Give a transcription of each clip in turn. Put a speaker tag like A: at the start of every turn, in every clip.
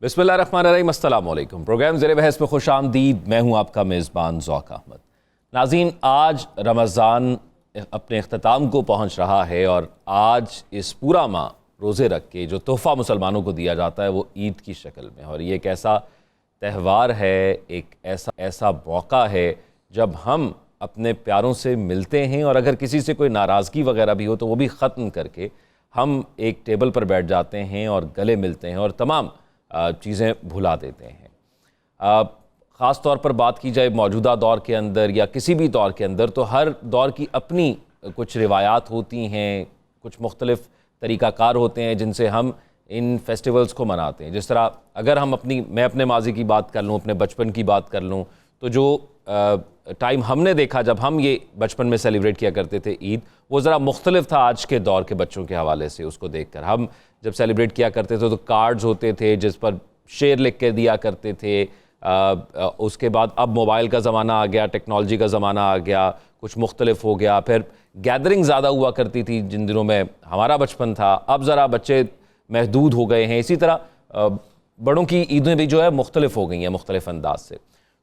A: बिस्मिल्लाहिर्रहमानिर्रहीम, अस्सलाम वालेकुम। प्रोग्राम ज़ेरे बहस में खुश आमदीद। मैं हूँ आपका मेज़बान ज़ौक़ अहमद। नाज़रीन, आज रमज़ान अपने अख्ताम को पहुँच रहा है और आज इस पूरा माह रोज़े रख के जो तोहफ़ा मुसलमानों को दिया जाता है वो ईद की शक्ल में, और ये एक ऐसा त्यौहार है, एक ऐसा मौका है जब हम अपने प्यारों से मिलते हैं और अगर किसी से कोई नाराज़गी वगैरह भी हो तो वो भी ख़त्म करके हम एक टेबल पर बैठ जाते हैं और गले मिलते हैं और तमाम चीज़ें भुला देते हैं। ख़ास तौर पर बात की जाए मौजूदा दौर के अंदर या किसी भी दौर के अंदर, तो हर दौर की अपनी कुछ रिवायात होती हैं, कुछ मुख्तलिफ़ तरीक़ाकार होते हैं जिनसे हम इन फेस्टिवल्स को मनाते हैं। जिस तरह अगर हम मैं अपने माजी की बात कर लूँ, अपने बचपन की बात कर लूँ, तो जो टाइम हमने देखा जब हम ये बचपन में सेलिब्रेट किया करते थे ईद, वो ज़रा मुख्तलिफ था आज के दौर के बच्चों के हवाले से। उसको देखकर हम जब सेलिब्रेट किया करते थे तो कार्ड्स होते थे जिस पर शेर लिख के दिया करते थे। उसके बाद अब मोबाइल का ज़माना आ गया, टेक्नोलॉजी का ज़माना आ गया, कुछ मुख्तलिफ हो गया। फिर गैदरिंग ज़्यादा हुआ करती थी जिन दिनों में हमारा बचपन था, अब ज़रा बच्चे महदूद हो गए हैं। इसी तरह बड़ों की ईदें भी जो है मुख्तलिफ हो गई हैं मुख्तलिफ अंदाज से।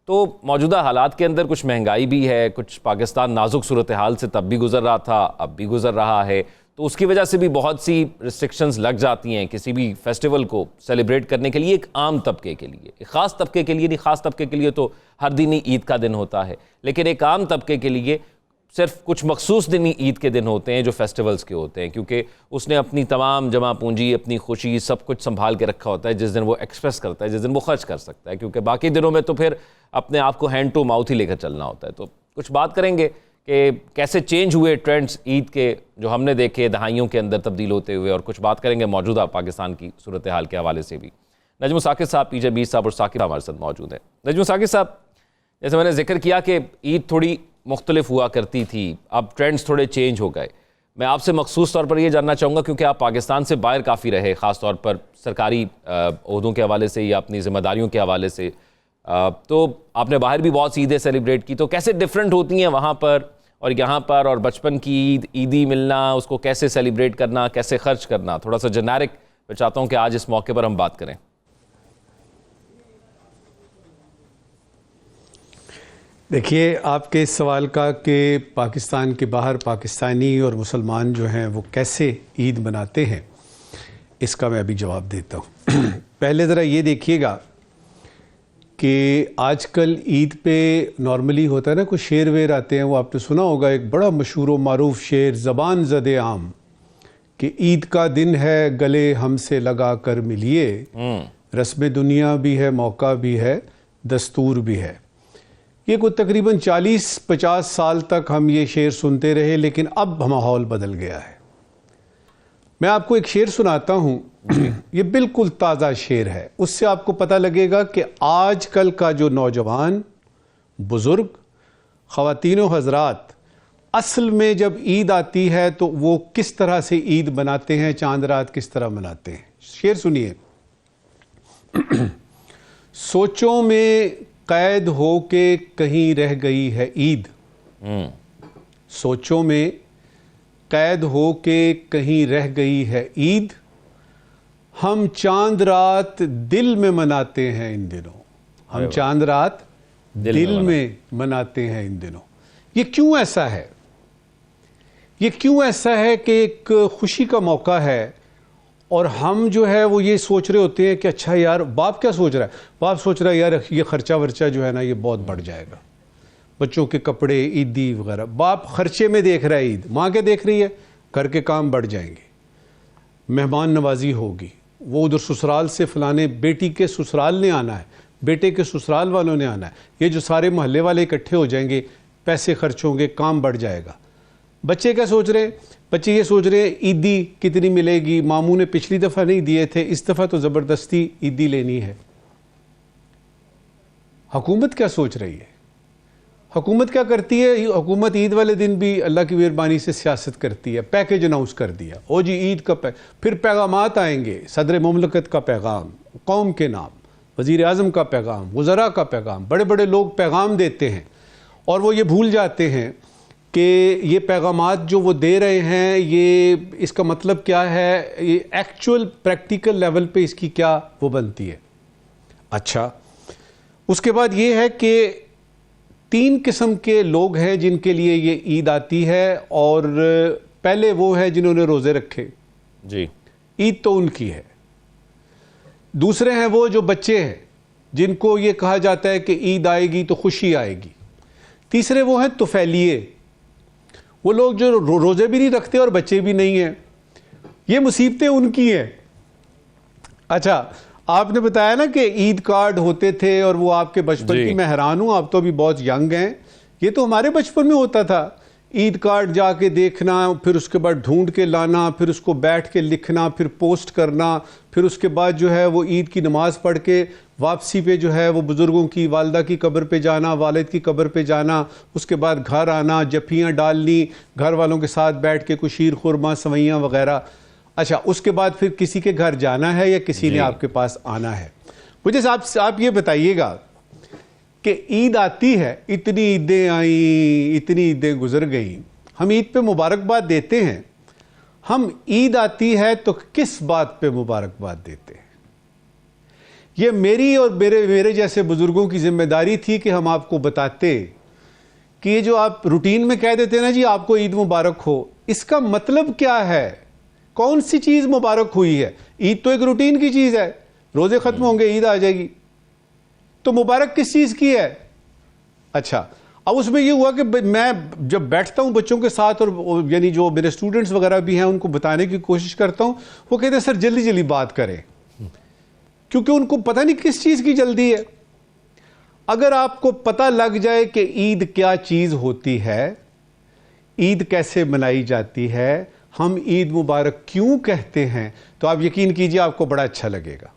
A: तो मौजूदा हालात के अंदर कुछ महंगाई भी है, कुछ पाकिस्तान नाजुक सूरत हाल से तब भी गुज़र रहा था, अब भी गुज़र रहा है, तो उसकी वजह से भी बहुत सी रिस्ट्रिक्शंस लग जाती हैं किसी भी फेस्टिवल को सेलिब्रेट करने के लिए। एक आम तबके के लिए, एक ख़ास तबके के लिए नहीं, ख़ास तबके के लिए तो हर दिन ही ईद का दिन होता है, लेकिन एक आम तबके के लिए सिर्फ कुछ मखसूस दिन ही ईद के दिन होते हैं जो फेस्टिवल्स के होते हैं, क्योंकि उसने अपनी तमाम जमा पूंजी, अपनी खुशी, सब कुछ संभाल के रखा होता है जिस दिन वो एक्सप्रेस करता है, जिस दिन वो खर्च कर सकता है, क्योंकि बाकी दिनों में तो फिर अपने आप को हैंड टू माउथ ही लेकर चलना होता है। तो कुछ बात करेंगे कि कैसे चेंज हुए ट्रेंड्स ईद के जो हमने देखे दहाइयों के अंदर तब्दील होते हुए, और कुछ बात करेंगे मौजूदा पाकिस्तान की सूरत हाल के हवाले से भी। नजम साकिब साहब, पीजे बीस साहब और साकिब हमारे साथ मौजूद हैं। नजम साकिब साहब, जैसे मैंने जिक्र किया कि ईद थोड़ी मुख्तलिफ हुआ करती थी, अब ट्रेंड्स थोड़े चेंज हो गए। मैं आपसे मखसूस तौर पर ये जानना चाहूँगा, क्योंकि आप पाकिस्तान से बाहर काफ़ी रहे, ख़ास तौर पर सरकारी ओहदों के हवाले से या अपनी ज़िम्मेदारियों के हवाले से, तो आपने बाहर भी बहुत सी ईदें सेलिब्रेट की, तो कैसे डिफरेंट होती हैं वहाँ पर और यहाँ पर, और बचपन की ईद, ईदी मिलना, उसको कैसे सेलिब्रेट करना, कैसे खर्च करना, थोड़ा सा जेनेरिक मैं चाहता हूँ कि आज इस मौके पर हम बात करें।
B: देखिए, आपके इस सवाल का कि पाकिस्तान के बाहर पाकिस्तानी और मुसलमान जो हैं वो कैसे ईद मनाते हैं, इसका मैं अभी जवाब देता हूँ। पहले ज़रा ये देखिएगा कि आजकल ईद पे नॉर्मली होता है ना, कुछ शेर वेर आते हैं, वो आपने सुना होगा, एक बड़ा मशहूर मारूफ शेर, ज़बान ज़दे आम, कि ईद का दिन है गले हमसे लगा कर मिलिए, रस्म दुनिया भी है, मौका भी है, दस्तूर भी है। ये कुछ तकरीबन 40-50 साल तक हम ये शेर सुनते रहे, लेकिन अब माहौल बदल गया है। मैं आपको एक शेर सुनाता हूँ, ये बिल्कुल ताज़ा शेर है, उससे आपको पता लगेगा कि आजकल का जो नौजवान, बुज़ुर्ग, ख़वातीन व हज़रात असल में जब ईद आती है तो वो किस तरह से ईद मनाते हैं, चांद रात किस तरह मनाते हैं। शेर सुनिए। सोचों में कैद हो के कहीं रह गई है ईद, सोचों में कैद हो के कहीं रह गई है ईद, हम चांद रात दिल में मनाते हैं इन दिनों, हम चांद रात दिल में मनाते हैं इन दिनों। ये क्यों ऐसा है? ये क्यों ऐसा है कि एक खुशी का मौका है और हम जो है वो ये सोच रहे होते हैं कि अच्छा यार, बाप क्या सोच रहा है? बाप सोच रहा है यार ये खर्चा वर्चा जो है ना ये बहुत बढ़ जाएगा, बच्चों के कपड़े, ईदी वगैरह। बाप खर्चे में देख रहा है ईद, माँ क्या देख रही है? घर के काम बढ़ जाएंगे, मेहमान नवाजी होगी, वो उधर ससुराल से फलाने बेटी के ससुराल ने आना है, बेटे के ससुराल वालों ने आना है, ये जो सारे मोहल्ले वाले इकट्ठे हो जाएंगे, पैसे खर्च होंगे, काम बढ़ जाएगा। बच्चे क्या सोच रहे हैं? बच्चे ये सोच रहे हैं ईदी कितनी मिलेगी, मामू ने पिछली दफ़ा नहीं दिए थे, इस दफ़ा तो ज़बरदस्ती ईदी लेनी है। हुकूमत क्या सोच रही है? हुकूमत क्या करती है? हुकूमत ईद वाले दिन भी अल्लाह की मेहरबानी से सियासत करती है, पैकेज अनाउंस कर दिया, ओ जी ईद का फिर पैगामात आएंगे, सदर मुमलकत का पैगाम, कौम के नाम, वज़ीर आज़म का पैगाम, वज़रा का पैगाम, बड़े बड़े लोग पैगाम देते हैं और वो ये भूल जाते हैं कि ये पैगामात जो वो दे रहे हैं, ये इसका मतलब क्या है, ये एक्चुअल प्रैक्टिकल लेवल पे इसकी क्या वो बनती है। अच्छा, उसके बाद ये है कि 3 किस्म के लोग हैं जिनके लिए ये ईद आती है, और पहले वो है जिन्होंने रोज़े रखे
A: जी,
B: ईद तो उनकी है। दूसरे हैं वो जो बच्चे हैं जिनको ये कहा जाता है कि ईद आएगी तो खुशी आएगी। तीसरे वो हैं तुफैलिए, वो लोग जो रोज़े भी नहीं रखते और बच्चे भी नहीं हैं। ये मुसीबतें उनकी हैं। अच्छा, आपने बताया ना कि ईद कार्ड होते थे और वो आपके बचपन की, मैं हैरान हूं, आप तो अभी बहुत यंग हैं। ये तो हमारे बचपन में होता था, ईद कार्ड जाके देखना, फिर उसके बाद ढूंढ के लाना, फिर उसको बैठ के लिखना, फिर पोस्ट करना, फिर उसके बाद जो है वो ईद की नमाज पढ़ के वापसी पे जो है वो बुज़ुर्गों की, वालदा की कब्र पे जाना, वालिद की कब्र पे जाना, उसके बाद घर आना, जफ़ियाँ डालनी, घर वालों के साथ बैठ के कुछ शीर खुरमा सवैयाँ वगैरह। अच्छा, उसके बाद फिर किसी के घर जाना है या किसी ने आपके पास आना है। मुझे आप ये बताइएगा कि ईद आती है, इतनी ईदें आई, इतनी ईदें गुजर गई, हम ईद पे मुबारकबाद देते हैं। हम ईद आती है तो किस बात पे मुबारकबाद देते हैं? ये मेरी और मेरे जैसे बुजुर्गों की जिम्मेदारी थी कि हम आपको बताते कि ये जो आप रूटीन में कह देते हैं ना जी आपको ईद मुबारक हो, इसका मतलब क्या है? कौन सी चीज मुबारक हुई है? ईद तो एक रूटीन की चीज है, रोजे खत्म होंगे ईद आ जाएगी, तो मुबारक किस चीज की है? अच्छा, अब उसमें ये हुआ कि मैं जब बैठता हूं बच्चों के साथ, और यानी जो मेरे स्टूडेंट्स वगैरह भी हैं उनको बताने की कोशिश करता हूं, वो कहते हैं सर जल्दी जल्दी बात करें, क्योंकि उनको पता नहीं किस चीज की जल्दी है। अगर आपको पता लग जाए कि ईद क्या चीज होती है, ईद कैसे मनाई जाती है, हम ईद मुबारक क्यों कहते हैं, तो आप यकीन कीजिए आपको बड़ा अच्छा लगेगा।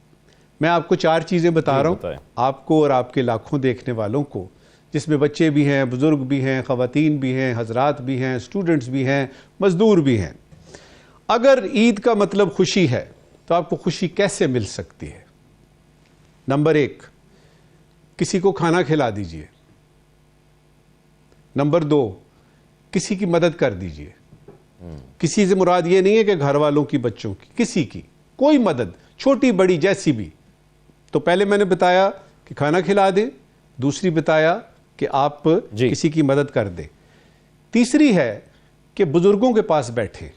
B: मैं आपको 4 चीज़ें बता रहा हूँ, आपको और आपके लाखों देखने वालों को, जिसमें बच्चे भी हैं, बुज़ुर्ग भी हैं, ख़वातीन भी हैं, हजरात भी हैं, स्टूडेंट्स भी हैं, मज़दूर भी हैं। अगर ईद का मतलब खुशी है तो आपको खुशी कैसे मिल सकती है? नंबर 1, किसी को खाना खिला दीजिए। नंबर 2, किसी की मदद कर दीजिए। किसी से मुराद ये नहीं है कि घर वालों की, बच्चों की, किसी की कोई मदद, छोटी बड़ी जैसी भी। तो पहले मैंने बताया कि खाना खिला दें, दूसरी बताया कि आप किसी की मदद कर दें, तीसरी है कि बुजुर्गों के पास बैठे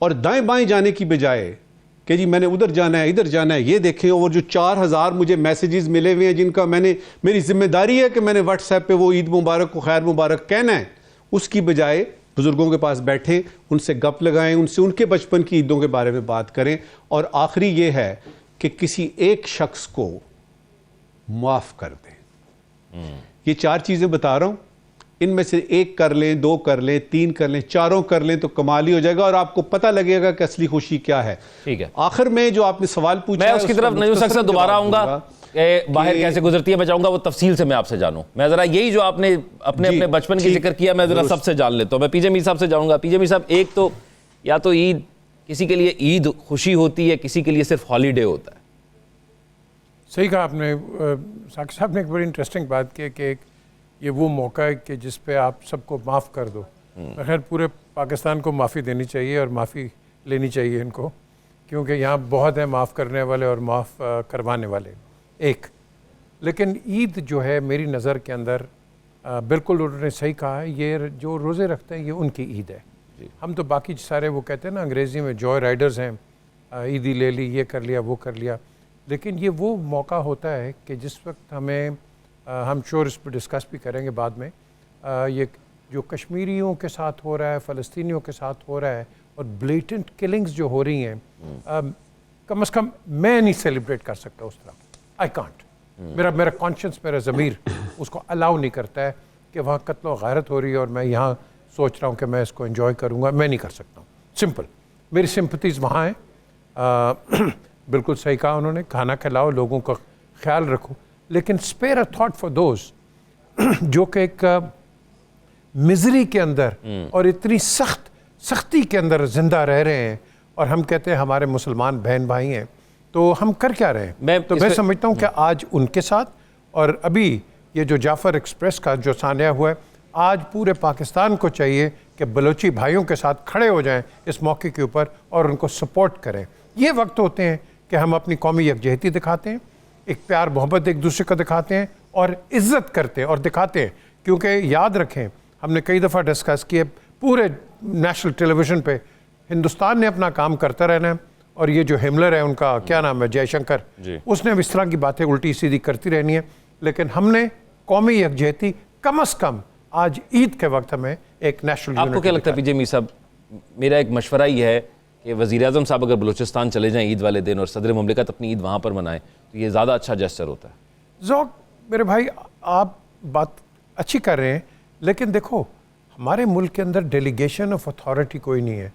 B: और दाएं बाएं जाने की बजाय कि जी मैंने उधर जाना है, इधर जाना है, ये देखें। और जो 4000 मुझे मैसेजेस मिले हुए हैं जिनका मेरी जिम्मेदारी है कि मैंने व्हाट्सएप पे वो ईद मुबारक को खैर मुबारक कहना है, उसकी बजाय बुजुर्गों के पास बैठें, उनसे गप लगाएं, उनसे उनके बचपन की ईदों के बारे में बात करें। और आखिरी ये है कि किसी एक शख्स को माफ कर दें। ये 4 चीजें बता रहा हूं, इनमें से 1 कर लें, 2 कर लें, 3 कर लें, 4 कर लें तो कमाल ही हो जाएगा और आपको पता लगेगा कि असली खुशी क्या है।
A: ठीक है,
B: आखिर में जो आपने सवाल पूछा,
A: मैं उसकी तरफ नजूर शख्स से दोबारा आऊंगा, बाहर कैसे गुजरती है मैं चाहूंगा वो तफसील से मैं आपसे जानूं। मैं जरा यही जो आपने अपने बचपन की जिक्र किया, मैं जरा सबसे जान लेता हूं। मैं पीजे मीर साहब से जाऊंगा। पीजे मीर साहब, एक तो या तो ईद किसी के लिए ईद खुशी होती है, किसी के लिए सिर्फ हॉलीडे होता है।
C: सही कहा आपने। साकिब साहब ने एक बड़ी इंटरेस्टिंग बात की कि ये वो मौका है कि जिस पे आप सबको माफ़ कर दो। खैर पूरे पाकिस्तान को माफ़ी देनी चाहिए और माफ़ी लेनी चाहिए इनको, क्योंकि यहाँ बहुत है माफ़ करने वाले और माफ़ करवाने वाले। लेकिन ईद जो है मेरी नज़र के अंदर बिल्कुल उन्होंने सही कहा है, ये जो रोज़े रखते हैं ये उनकी ईद है। हम तो बाकी सारे वो कहते हैं ना अंग्रेज़ी में जॉय राइडर्स हैं, ईदी ले ली, ये कर लिया, वो कर लिया। लेकिन ये वो मौका होता है कि जिस वक्त हमें हम श्योर इस पर डिस्कस भी करेंगे बाद में, ये जो कश्मीरियों के साथ हो रहा है, फ़लस्तीनियों के साथ हो रहा है और ब्लेटेंट किलिंग्स जो हो रही हैं, कम से कम मैं नहीं सेलिब्रेट कर सकता उस तरह। आई कांट, मेरा कॉन्शियस, मेरा ज़मीर उसको अलाउ नहीं करता है कि वहाँ कत्ल व गारत हो रही है और मैं यहाँ सोच रहा हूँ कि मैं इसको एंजॉय करूँगा। मैं नहीं कर सकता हूँ, सिंपल। मेरी सिंपथीज़ वहाँ हैं। बिल्कुल सही कहा उन्होंने, खाना खिलाओ, लोगों का ख्याल रखो, लेकिन spare a thought for those जो कि एक मिजरी के अंदर और इतनी सख्ती के अंदर जिंदा रह रहे हैं। और हम कहते हैं हमारे मुसलमान बहन भाई हैं, तो हम कर क्या रहे हैं? मैं समझता हूँ कि आज उनके साथ, और अभी ये जो जाफ़र एक्सप्रेस का जो सानिया हुआ है, आज पूरे पाकिस्तान को चाहिए कि बलोची भाइयों के साथ खड़े हो जाएं इस मौके के ऊपर और उनको सपोर्ट करें। ये वक्त होते हैं कि हम अपनी कौमी यकजहती दिखाते हैं, एक प्यार मोहब्बत एक दूसरे का दिखाते हैं और इज्जत करते हैं और दिखाते हैं। क्योंकि याद रखें, हमने कई दफ़ा डिस्कस किए, पूरे नेशनल टेलीविज़न पे हिंदुस्तान ने अपना काम करता रहना है, और ये जो हिमलर है उनका क्या नाम है, जयशंकर, उसने अब इस तरह की बातें उल्टी सीधी करती रहनी है। लेकिन हमने कौमी यकजहती कम अज़ कम आज ईद के वक्त हमें एक नेशनल।
A: आपको क्या लगता है पीजे मीर साहब, मेरा एक मशवरा ही है कि वज़ीर-ए-आज़म साहब अगर बलूचिस्तान चले जाएं ईद वाले दिन और सदर मुमलिकत अपनी ईद वहाँ पर मनाएं तो ये ज़्यादा अच्छा जेस्चर होता है।
C: ज़ौक मेरे भाई, आप बात अच्छी कर रहे हैं, लेकिन देखो हमारे मुल्क के अंदर डेलीगेशन ऑफ अथॉरिटी कोई नहीं है।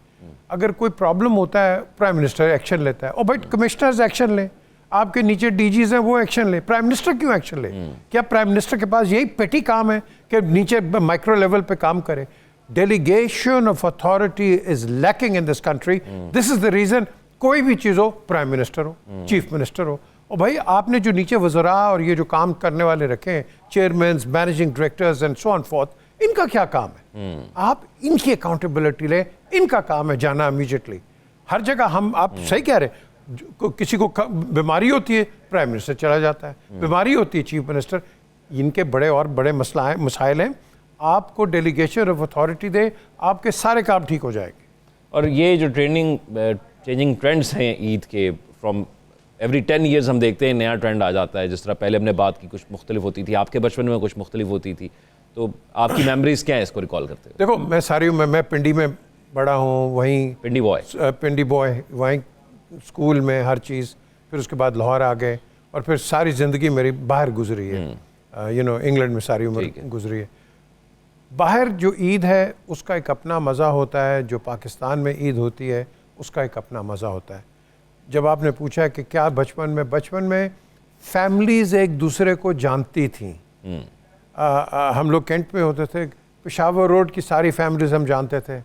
C: अगर कोई प्रॉब्लम होता है प्राइम मिनिस्टर एक्शन लेता है, और भाई कमिश्नर्स एक्शन लें, आपके नीचे डीजीज हैं वो एक्शन ले, प्राइम मिनिस्टर क्यों एक्शन ले? क्या प्राइम मिनिस्टर के पास यही पेटी काम है कि नीचे माइक्रो लेवल पे काम करे? Delegation of authority is lacking in this country. This is the reason, कोई भी चीज़ हो, प्राइम मिनिस्टर हो, चीफ मिनिस्टर हो, और भाई आपने जो नीचे वज़रा और ये जो काम करने वाले रखे हैं, chairman, managing directors and so on fourth, इनका क्या काम है? आप इनकी अकाउंटेबिलिटी लें, इनका काम है जाना इमीडिएटली हर जगह। हम आप सही कह रहे हैं, किसी को बीमारी होती है प्राइम मिनिस्टर चला जाता है, बीमारी होती है चीफ मिनिस्टर। इनके बड़े और बड़े मसाइल हैं, आपको डेलीगेशन ऑफ अथॉरिटी दे, आपके सारे काम ठीक हो जाएंगे।
A: और ये जो चेंजिंग ट्रेंड्स हैं ईद के, फ्रॉम एवरी 10 ईयर्स हम देखते हैं नया ट्रेंड आ जाता है। जिस तरह पहले हमने बात की कुछ मुख्तलिफ होती थी, आपके बचपन में कुछ मुख्तलिफ होती थी, तो आपकी मेमोरीज क्या है इसको रिकॉल करते हुए?
C: देखो मैं सारी मैं पिंडी में बड़ा हूँ, वहीं पिंडी बॉय, वहीं स्कूल में हर चीज़, फिर उसके बाद लाहौर आ गए, और फिर सारी ज़िंदगी मेरी बाहर गुजरी है। यू नो, इंग्लैंड में सारी उम्र गुजरी है। बाहर जो ईद है उसका एक अपना मज़ा होता है, जो पाकिस्तान में ईद होती है उसका एक अपना मज़ा होता है। जब आपने पूछा कि क्या बचपन में फैमिलीज़ एक दूसरे को जानती थीं। हम लोग कैंट में होते थे, पेशावर रोड की सारी फैमिलीज़ हम जानते थे।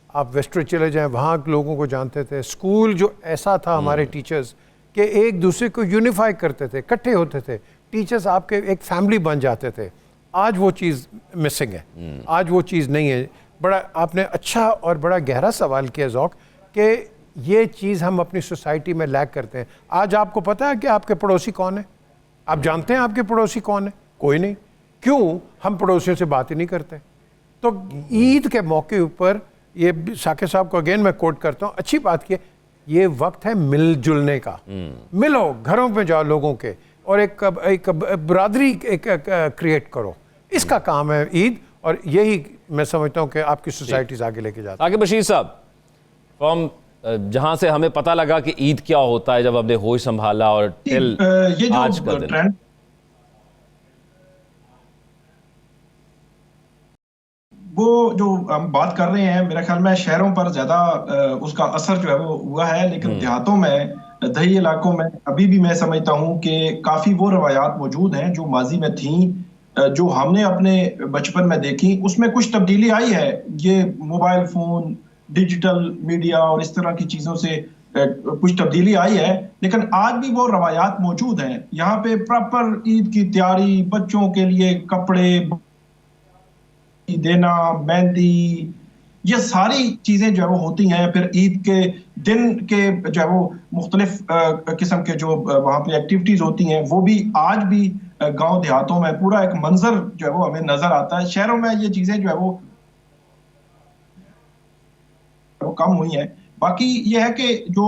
C: आप वेस्टर्न चले जाएं, वहाँ के लोगों को जानते थे। स्कूल जो ऐसा था, हमारे टीचर्स कि एक दूसरे को यूनिफाई करते थे, इकट्ठे होते थे, टीचर्स आपके एक फैमिली बन जाते थे। आज वो चीज़ मिसिंग है, आज वो चीज़ नहीं है। बड़ा आपने अच्छा और बड़ा गहरा सवाल किया ज़ौक, कि ये चीज़ हम अपनी सोसाइटी में लैक करते हैं। आज आपको पता है कि आपके पड़ोसी कौन है? आप जानते हैं आपके पड़ोसी कौन है? कोई नहीं। क्यों? हम पड़ोसियों से बात ही नहीं करते। तो ईद के मौके ऊपर, ये साकिब साहब को अगेन मैं कोट करता हूँ, अच्छी बात की, ये वक्त है मिलजुलने का। मिलो, घरों में जाओ लोगों के, और एक बरादरी क्रिएट करो। इसका काम है ईद, और यही मैं समझता हूँ कि आपकी सोसाइटीज आगे लेके जाती है।
A: आगे बशीर साहब, फ्रॉम जहाँ से हमें पता लगा कि ईद क्या होता है जब हमने होश संभाला, और टिल
D: ये जो
A: आज का दिन,
D: ट्रेंड, वो जो हम बात कर रहे हैं, मेरे ख्याल में शहरों पर ज्यादा उसका असर जो है वो हुआ है, लेकिन देहातों में, दही इलाकों में अभी भी मैं समझता हूँ कि काफी वो रवायात मौजूद हैं जो माजी में थी, जो हमने अपने बचपन में देखी। उसमें कुछ तब्दीली आई है, ये मोबाइल फोन, डिजिटल मीडिया और इस तरह की चीजों से कुछ तब्दीली आई है, लेकिन आज भी वो रवायात मौजूद हैं। यहाँ पे प्रॉपर ईद की तैयारी, बच्चों के लिए कपड़े देना, मेहंदी, ये सारी चीजें जो है वो होती हैं। फिर ईद के दिन के जो है वो मुख्तलिफ किस्म के जो वहाँ पे एक्टिविटीज होती हैं, वो भी आज भी गांव देहातों में पूरा एक मंजर जो है वो हमें नजर आता है। शहरों में ये चीजें जो है वो कम हुई हैं। बाकी ये है कि जो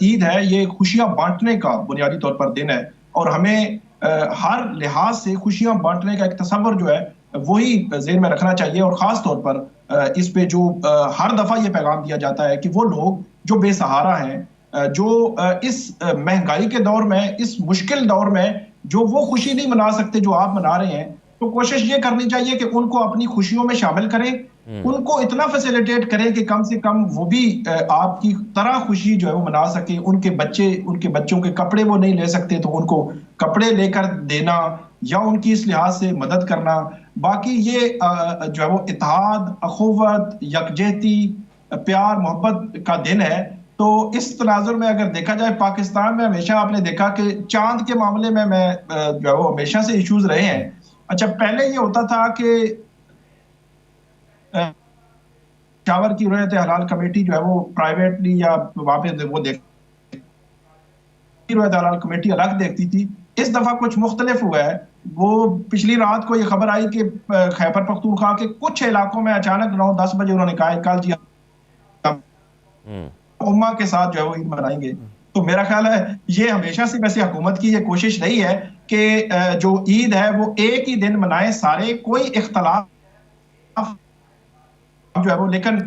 D: ईद है, ये खुशियां बांटने का बुनियादी तौर पर दिन है, और हमें हर लिहाज से खुशियां बांटने का एक तसव्वुर जो है वही ज़हन में रखना चाहिए। और ख़ास तौर पर इस पे जो हर दफ़ा ये पैगाम दिया जाता है कि वो लोग जो बेसहारा हैं, जो इस महंगाई के दौर में, इस मुश्किल दौर में जो वो खुशी नहीं मना सकते जो आप मना रहे हैं, तो कोशिश ये करनी चाहिए कि उनको अपनी खुशियों में शामिल करें, उनको इतना फैसिलिटेट करें कि कम से कम वो भी आपकी तरह खुशी जो है वो मना सके। उनके बच्चों के कपड़े वो नहीं ले सकते, तो उनको कपड़े लेकर देना या उनकी इस लिहाज से मदद करना। बाकी ये जो है वो इत्तेहाद, अखुवत, यकजहती, प्यार मोहब्बत का दिन है। तो इस तनाजुर में अगर देखा जाए, पाकिस्तान में हमेशा आपने देखा कि चांद के मामले में जो है वो हमेशा से इश्यूज रहे हैं। अच्छा, पहले ये होता था कि शावर की रुयत हलाल कमेटी जो है वो प्राइवेटली या वहां पे वो देख दलाल कमेटी अलग देखती थी, इस दफा कुछ मुख्तलिफ हुआ है। वो पिछली रात को ये खबर आई कि खैबर पख्तूनख्वा के कुछ इलाकों में अचानक 9-10 बजे उन्होंने कहा कल जी उम्मा के साथ जो है वो ईद मनाएंगे। तो मेरा ख्याल है ये हमेशा से वैसे हुकूमत की ये कोशिश रही है कि जो ईद है वो एक ही दिन मनाए सारे, कोई इख्तलाफ जो है वो, लेकिन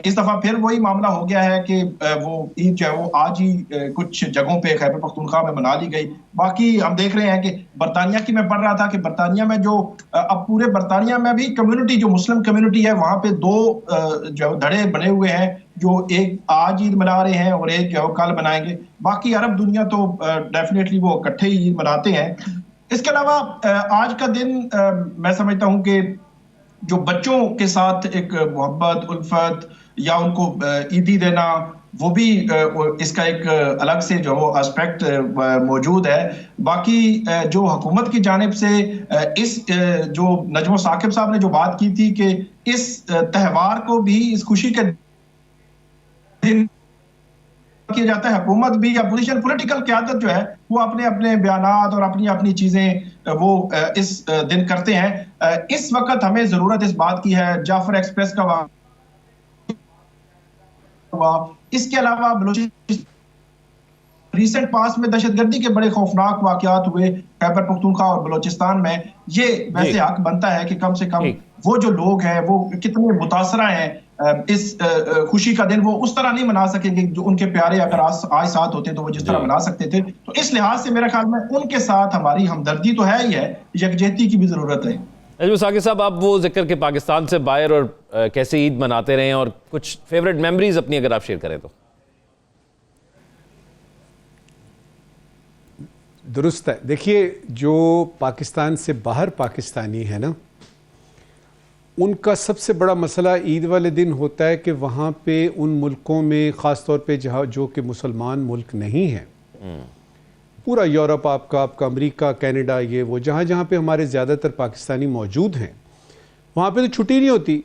D: इस दफा फिर वही मामला हो गया है कि वो ईद जो है वो आज ही कुछ जगहों पे खैबर पख्तूनख्वा में मना ली गई। बाकी हम देख रहे हैं कि बरतानिया की मैं पढ़ रहा था कि बरतानिया में जो अब पूरे बरतानिया में भी कम्युनिटी जो मुस्लिम कम्युनिटी है वहां पे दो जो धड़े बने हुए हैं, जो एक आज ईद मना रहे हैं और एक जो कल मनाएंगे। बाकी अरब दुनिया तो डेफिनेटली वो इकट्ठे ही ईद मनाते हैं। इसके अलावा आज का दिन मैं समझता हूँ कि जो बच्चों के साथ एक मोहब्बत उल्फत या उनको ईदी देना, वो भी इसका एक अलग से जो एस्पेक्ट मौजूद है। बाकी जो हुकूमत की जानिब से इस जो नजमो साकिब साहब ने जो बात की थी कि इस त्यौहार को भी इस खुशी के दिन किया जाता है, हुकूमत भी, अपोजिशन, पॉलिटिकल क़यादत जो है वो अपने अपने बयानात और अपनी अपनी चीजें वो इस दिन करते हैं। इस वक्त हमें जरूरत इस बात की है, जाफर एक्सप्रेस का इसके अलावा रिसेंट पास में दहशतगर्दी के बड़े खौफनाक वाकयात हुए खैबर पख्तूनख्वा और बलोचिस्तान में। ये वैसे हक बनता है कि कम से कम वो जो लोग हैं वो कितने मुतासरा हैं, इस खुशी का दिन वो उस तरह नहीं मना सकेंगे जो उनके प्यारे अगर आज साथ होते तो वो जिस तरह मना सकते थे। तो इस लिहाज से मेरा ख्याल में उनके साथ हमारी हमदर्दी तो है ही है, यकजहती की भी जरूरत है।
A: नजम साकिब साहब, आप वो जिक्र के पाकिस्तान से बाहर और कैसे ईद मनाते रहे और कुछ फेवरेट मेमोरीज अपनी अगर आप शेयर करें तो।
B: दुरुस्त है। देखिए, जो पाकिस्तान से बाहर पाकिस्तानी है ना, उनका सबसे बड़ा मसला ईद वाले दिन होता है कि वहाँ पे उन मुल्कों में, ख़ास तौर पे जहाँ जो कि मुसलमान मुल्क नहीं हैं, पूरा यूरोप आपका अमेरिका, कनाडा, ये वो जहाँ जहाँ पे हमारे ज़्यादातर पाकिस्तानी मौजूद हैं, वहाँ पे तो छुट्टी नहीं होती।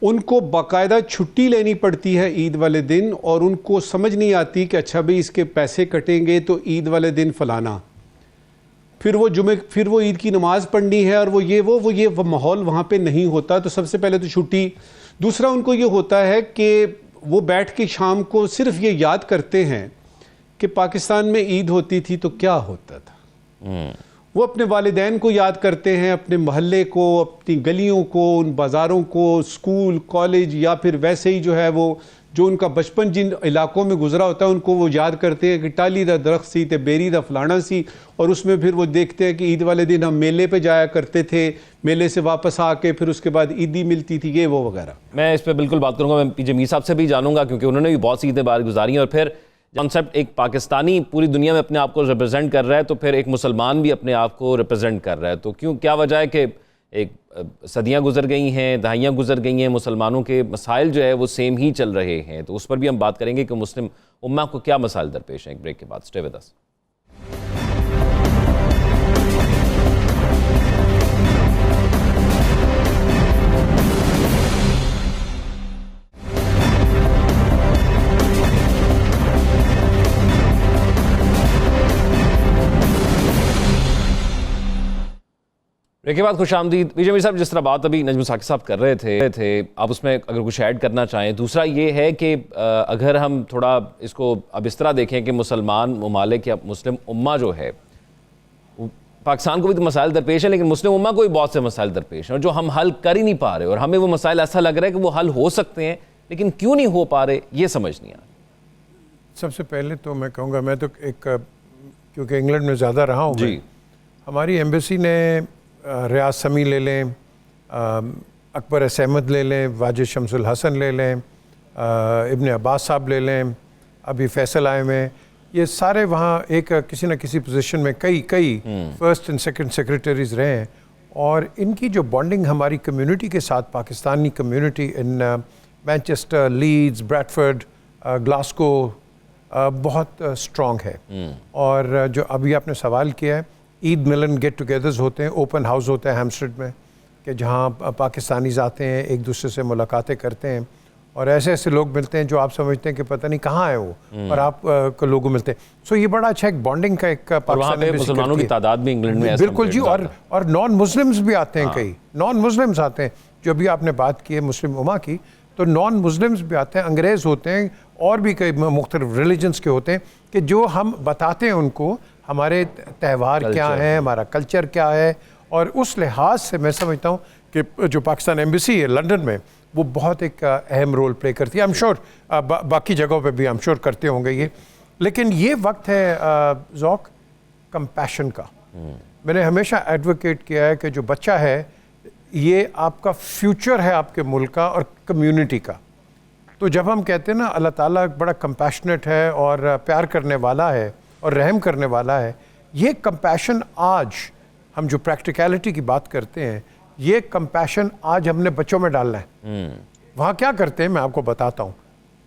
B: उनको बाकायदा छुट्टी लेनी पड़ती है ईद वाले दिन, और उनको समझ नहीं आती कि अच्छा भाई इसके पैसे कटेंगे तो ईद वाले दिन फ़लाना, फिर वो ईद की नमाज़ पढ़नी है और वो माहौल वहाँ पे नहीं होता। तो सबसे पहले तो छुट्टी। दूसरा, उनको ये होता है कि वो बैठ के शाम को सिर्फ ये याद करते हैं कि पाकिस्तान में ईद होती थी तो क्या होता था। वो अपने वालिदैन को याद करते हैं, अपने मोहल्ले को, अपनी गलियों को, उन बाज़ारों को, स्कूल, कॉलेज, या फिर वैसे ही जो है वो जो उनका बचपन जिन इलाकों में गुजरा होता है उनको वो याद करते हैं कि टाली दा दरख्त सी ते बेरी दा फलाना सी। और उसमें फिर वो देखते हैं कि ईद वाले दिन हम मेले पे जाया करते थे, मेले से वापस आके फिर उसके बाद ईदी मिलती थी, ये वो वगैरह।
A: मैं इस पर बिल्कुल बात करूँगा, मैं पीजे मीर साहब से भी जानूंगा क्योंकि उन्होंने भी बहुत सी ईदें बाहर गुजारी हैं। और फिर कॉन्सेप्ट एक पाकिस्तानी पूरी दुनिया में अपने आप को रिप्रेजेंट कर रहा है, तो फिर एक मुसलमान भी अपने आप को रिप्रेजेंट कर रहा है। तो क्या वजह है कि एक सदियां गुजर गई हैं, दहाइयाँ गुजर गई हैं, मुसलमानों के मसाइल जो है वो सेम ही चल रहे हैं। तो उस पर भी हम बात करेंगे कि मुस्लिम उम्मा को क्या मसाइल दरपेश हैं। एक ब्रेक के बाद स्टे विद अस। ब्रेक के बाद खुशामदीद। विजय मीर साहब, जिस तरह बात अभी नजम साकिब साहब कर रहे थे आप उसमें अगर कुछ ऐड करना चाहें। दूसरा ये है कि अगर हम थोड़ा इसको अब इस तरह देखें कि मुसलमान ममालिक या मुस्लिम उम्मा जो है, पाकिस्तान को भी तो मसाइल दरपेश है, लेकिन मुस्लिम उम्मा को भी बहुत से मसाइल दरपेश हैं और जो हम हल कर ही नहीं पा रहे, और हमें वो मसाइल ऐसा लग रहा है कि वो हल हो सकते हैं लेकिन क्यों नहीं हो पा रहे, ये समझ नहीं आ रहा।
C: सबसे पहले तो मैं कहूँगा, मैं तो क्योंकि इंग्लैंड में ज़्यादा रहा हूँ जी, हमारी एम्बेसी ने रियाज समी ले लें, अकबर एस अहमद ले लें, वाजिद शमसुल हसन ले लें, इब्ने अब्बास साहब ले लें, अभी फैसल आए में, ये सारे वहाँ एक किसी न किसी पोजीशन में कई फर्स्ट एंड सेकंड सेक्रेटरीज रहे हैं। और इनकी जो बॉन्डिंग हमारी कम्युनिटी के साथ, Pakistani community in Manchester, Leeds, Bradford, Glasgow, बहुत स्ट्रॉन्ग है। और जो अभी आपने सवाल किया है, ईद मिलन गेट टुगेदर्स होते हैं, ओपन हाउस होता है हैम्स्टेड में, कि जहाँ पाकिस्तानीज़ आते हैं, एक दूसरे से मुलाकातें करते हैं। और ऐसे ऐसे लोग मिलते हैं जो आप समझते हैं कि पता नहीं कहाँ है वो, और आप को लोग मिलते हैं। सो ये बड़ा अच्छा एक बॉन्डिंग का एक
A: वहाँ पे मुसलमानों की तादाद भी इंग्लैंड में
C: बिल्कुल जी, और नॉन मुस्लिम्स भी आते हैं, कई नॉन मुस्लिम्स आते हैं। जो अभी आपने बात की है मुस्लिम उम्मा की, तो नॉन मुस्लिम्स भी आते हैं, अंग्रेज़ होते हैं और भी कई मुख्तलिफ रिलीजन्स के होते हैं, कि जो हम बताते हैं उनको हमारे त्यौहार क्या हैं, हमारा कल्चर क्या है। और उस लिहाज से मैं समझता हूँ कि जो पाकिस्तान एम्बेसी है लंदन में, वो बहुत एक अहम रोल प्ले करती है। आई एम श्योर बाकी जगहों पे भी आई एम श्योर करते होंगे ये। लेकिन ये वक्त है ज़ौक कंपैशन का। मैंने हमेशा एडवोकेट किया है कि जो बच्चा है ये आपका फ्यूचर है, आपके मुल्क का और कम्युनिटी का। तो जब हम कहते हैं ना अल्लाह ताला बड़ा कंपैशनेट है और प्यार करने वाला है और रहम करने वाला है, ये कंपैशन आज हम जो प्रैक्टिकलिटी की बात करते हैं, ये कंपैशन आज हमने बच्चों में डालना है। वहाँ क्या करते हैं मैं आपको बताता हूँ।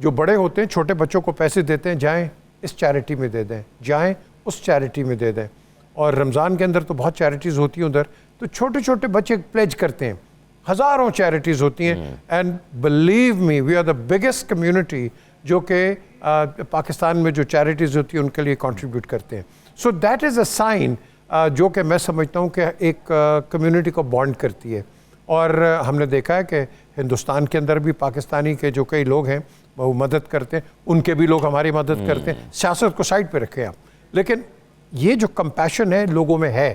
C: जो बड़े होते हैं छोटे बच्चों को पैसे देते हैं, जाएं इस चैरिटी में दे दें, जाएं उस चैरिटी में दे दें। और रमज़ान के अंदर तो बहुत चैरिटीज़ होती हैं उधर, तो छोटे छोटे बच्चे प्लेज करते हैं, हज़ारों चैरिटीज़ होती हैं। And believe me, we are the biggest community जो कि पाकिस्तान में जो चैरिटीज़ होती हैं उनके लिए कंट्रीब्यूट करते हैं। So that is a sign जो कि मैं समझता हूँ कि एक कम्युनिटी को बॉन्ड करती है। और हमने देखा है कि हिंदुस्तान के अंदर भी पाकिस्तानी के जो कई लोग हैं वो मदद करते हैं, उनके भी लोग हमारी मदद करते हैं। सियासत को साइड पे रखें आप, लेकिन ये जो कंपैशन है लोगों में है।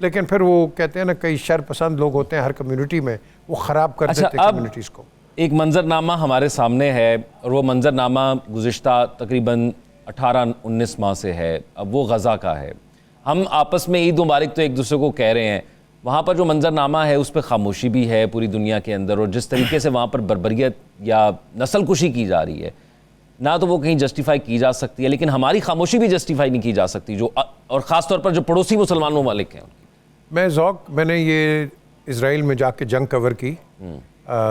C: लेकिन फिर वो कहते हैं ना, कई शर पसंद लोग होते हैं हर कम्युनिटी में, वो ख़राब कर देते हैं कम्युनिटीज़ को।
A: एक मंजरनामा हमारे सामने है और वो मंजरनामा गुज़िश्ता तकरीबन 18-19 माह से है। अब वो गज़ा का है। हम आपस में ईद मुबारक तो एक दूसरे को कह रहे हैं, वहाँ पर जो मंजरनामा है उस पर खामोशी भी है पूरी दुनिया के अंदर। और जिस तरीके से वहाँ पर बर्बरियत या नस्ल कुशी की जा रही है, ना तो वो कहीं जस्टिफाई की जा सकती है, लेकिन हमारी खामोशी भी जस्टिफाई नहीं की जा सकती, जो और ख़ास तौर पर जो पड़ोसी मुसलमान ममालिक हैं।
C: मैं ज़ौक, मैंने ये इज़राइल में जाके जंग कवर की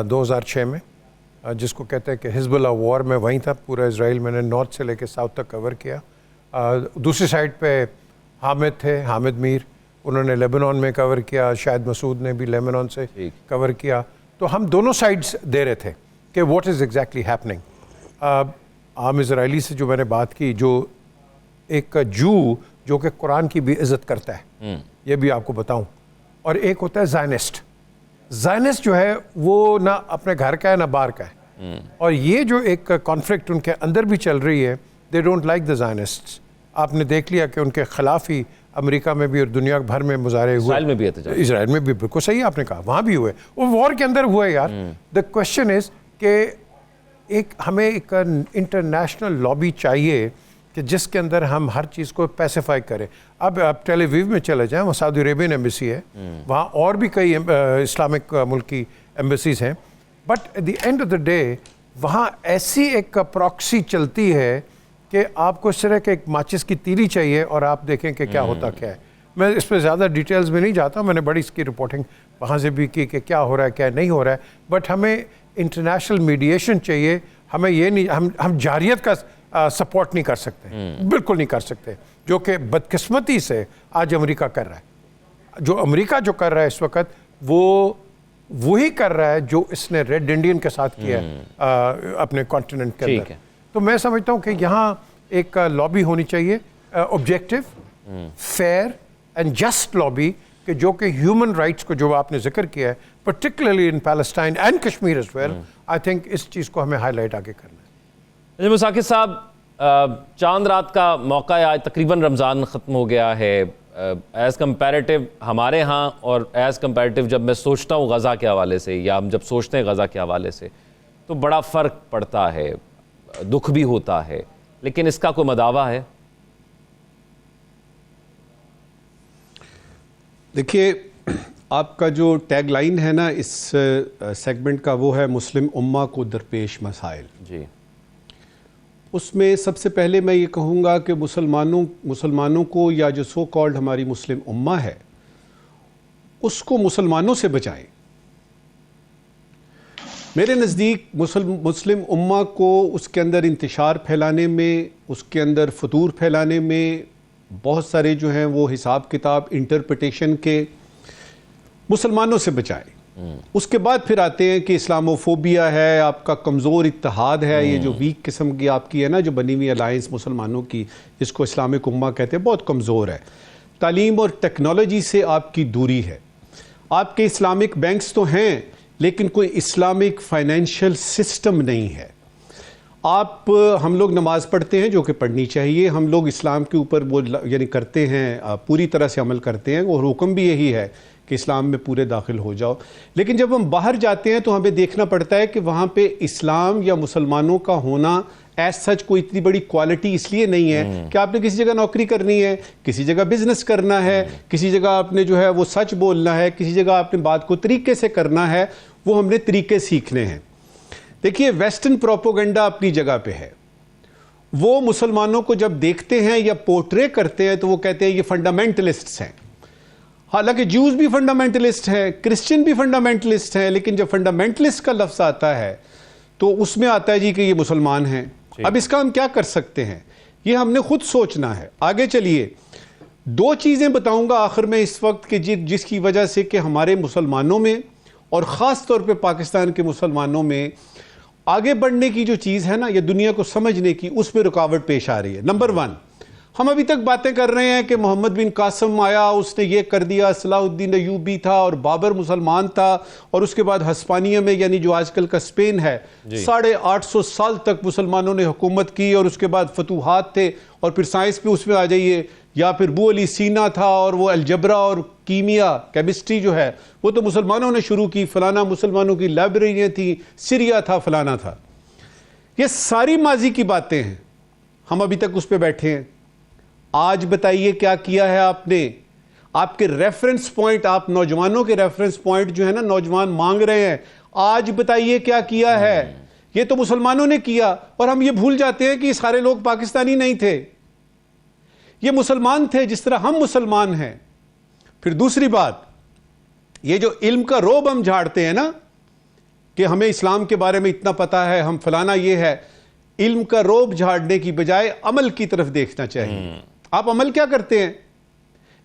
C: 2006 में, जिसको कहते हैं कि हिज़्बुल्लाह वॉर में वहीं था। पूरा इज़राइल मैंने नॉर्थ से लेकर साउथ तक कवर किया। दूसरी साइड पे हामिद थे, हामिद मीर, उन्होंने लेबनान में कवर किया। शाहिद मसूद ने भी लेबनान से कवर किया। तो हम दोनों साइड्स दे रहे थे कि व्हाट इज़ एग्जैक्टली हैपनिंग। आम इज़राइली से जो मैंने बात की, जो एक जू जो कि कुरान की भी इज़्ज़त करता है, ये भी आपको बताऊं, और एक होता है ज़ायनिस्ट। ज़ायनिस्ट जो है वो ना अपने घर का है ना बाहर का है। और ये जो एक कॉन्फ्लिक्ट उनके अंदर भी चल रही है, दे डोंट लाइक द ज़ायनिस्ट्स। आपने देख लिया कि उनके खिलाफ ही अमेरिका में भी और दुनिया भर में मुजाहरे हुए।
A: इज़राइल में भी एहतजाज,
C: इज़राइल में भी, बिल्कुल सही आपने कहा, वहाँ भी हुए, वो वॉर के अंदर हुए यार। द क्वेश्चन इज़ कि एक हमें एक इंटरनेशनल लॉबी चाहिए कि जिसके अंदर हम हर चीज़ को पैसिफाई करें। अब आप टेल अवीव में चले जाएं, वहाँ सऊदी अरेबियन एम्बेसी है, वहाँ और भी कई इस्लामिक मुल्क की एम्बेसीज़ हैं। But at the end of the day वहाँ ऐसी एक प्रॉक्सी चलती है कि आपको इस तरह के एक माचिस की तीली चाहिए और आप देखें कि क्या होता क्या है। मैं इस पर ज़्यादा डिटेल्स में नहीं जाता, मैंने बड़ी इसकी रिपोर्टिंग वहाँ से भी की कि क्या हो रहा है क्या नहीं हो रहा है। बट हमें इंटरनेशनल मीडिएशन चाहिए। हमें ये नहीं, हम जारियत का सपोर्ट नहीं कर सकते, बिल्कुल नहीं कर सकते, जो कि बदकिस्मती से आज अमेरिका कर रहा है। जो अमेरिका जो कर रहा है इस वक्त, वो वही कर रहा है जो इसने रेड इंडियन के साथ किया है अपने कॉन्टिनेंट के अंदर। तो मैं समझता हूँ कि यहाँ एक लॉबी होनी चाहिए, objective, fair and just lobby, कि जो कि ह्यूमन राइट्स को जो आपने जिक्र किया है, particularly in Palestine and Kashmir as well, I think इस चीज़ को हमें हाईलाइट आगे करना है।
A: मुसाकिब साहब, चांद रात का मौका है, आज तकरीबन रमज़ान ख़त्म हो गया है। एज़ कंपैरेटिव हमारे यहाँ और एज़ कंपैरेटिव जब मैं सोचता हूँ गज़ा के हवाले से, या हम जब सोचते हैं गज़ा के हवाले से, तो बड़ा फ़र्क पड़ता है, दुख भी होता है, लेकिन इसका कोई मदावा है?
B: देखिए, आपका जो टैग लाइन है ना इस सेगमेंट का, वो है मुस्लिम उम्मा को दरपेश मसाइल।
A: जी,
B: उसमें सबसे पहले मैं ये कहूँगा कि मुसलमानों को, या जो सो कॉल्ड हमारी मुस्लिम उम्मा है, उसको मुसलमानों से बचाएं। मेरे नज़दीक मुस्लिम उम्मा को उसके अंदर इंतशार फैलाने में, उसके अंदर फतूर फैलाने में बहुत सारे जो हैं वो हिसाब किताब इंटरप्रिटेशन के, मुसलमानों से बचाएं। उसके बाद फिर आते हैं कि इस्लामोफोबिया है, आपका कमज़ोर इत्तेहाद है, ये जो वीक किस्म की आपकी है ना जो बनी हुई अलायंस मुसलमानों की, जिसको इस्लामिक उम्मा कहते हैं, बहुत कमज़ोर है। तालीम और टेक्नोलॉजी से आपकी दूरी है। आपके इस्लामिक बैंक्स तो हैं लेकिन कोई इस्लामिक फाइनेंशियल सिस्टम नहीं है। हम लोग नमाज पढ़ते हैं जो कि पढ़नी चाहिए, हम लोग इस्लाम के ऊपर वो यानी करते हैं, पूरी तरह से अमल करते हैं और हुक्म भी यही है कि इस्लाम में पूरे दाखिल हो जाओ। लेकिन जब हम बाहर जाते हैं तो हमें देखना पड़ता है कि वहाँ पे इस्लाम या मुसलमानों का होना एज सच कोई इतनी बड़ी क्वालिटी इसलिए नहीं है कि आपने किसी जगह नौकरी करनी है, किसी जगह बिजनेस करना है, किसी जगह आपने जो है वो सच बोलना है, किसी जगह आपने बात को तरीके से करना है, वो हमने तरीके सीखने हैं। देखिए, वेस्टर्न प्रोपोगंडा अपनी जगह पे है। वो मुसलमानों को जब देखते हैं या पोर्ट्रे करते हैं तो वो कहते हैं ये फंडामेंटलिस्ट्स हैं। हालांकि ज्यूज भी फंडामेंटलिस्ट हैं, क्रिश्चियन भी फंडामेंटलिस्ट हैं, लेकिन जब फंडामेंटलिस्ट का लफ्ज आता है तो उसमें आता है जी कि ये मुसलमान हैं। अब इसका हम क्या कर सकते हैं, ये हमने खुद सोचना है। आगे चलिए, दो चीजें बताऊंगा आखिर में इस वक्त कि जिसकी वजह से कि हमारे मुसलमानों में और ख़ास तौर पे पाकिस्तान के मुसलमानों में आगे बढ़ने की जो चीज़ है ना, ये दुनिया को समझने की, उसमें रुकावट पेश आ रही है। नंबर 1, हम अभी तक बातें कर रहे हैं कि मोहम्मद बिन कासिम आया, उसने ये कर दिया, सलाहुद्दीन अयूबी था और बाबर मुसलमान था, और उसके बाद हस्पानिया में यानी जो आजकल का स्पेन है 850 साल तक मुसलमानों ने हुकूमत की, और उसके बाद फतूहात थे, और फिर साइंस पे उसमें आ जाइए, या फिर बू अली सीना था और वो अलजबरा और कीमिया केमिस्ट्री जो है वो तो मुसलमानों ने शुरू की, फलाना मुसलमानों की लाइब्रेरियाँ थी, सीरिया था, फलाना था। ये सारी माजी की बातें हैं, हम अभी तक उस पर बैठे हैं। आज बताइए क्या किया है आपने? आपके रेफरेंस पॉइंट, आप नौजवानों के रेफरेंस पॉइंट जो है ना, नौजवान मांग रहे हैं, आज बताइए क्या किया है? ये तो मुसलमानों ने किया, और हम ये भूल जाते हैं कि सारे लोग पाकिस्तानी नहीं थे, ये मुसलमान थे जिस तरह हम मुसलमान हैं। फिर दूसरी बात, ये जो इल्म का रोब हम झाड़ते हैं ना कि हमें इस्लाम के बारे में इतना पता है, हम फलाना ये है, इल्म का रोब झाड़ने की बजाय अमल की तरफ देखना चाहिए। आप अमल क्या करते हैं?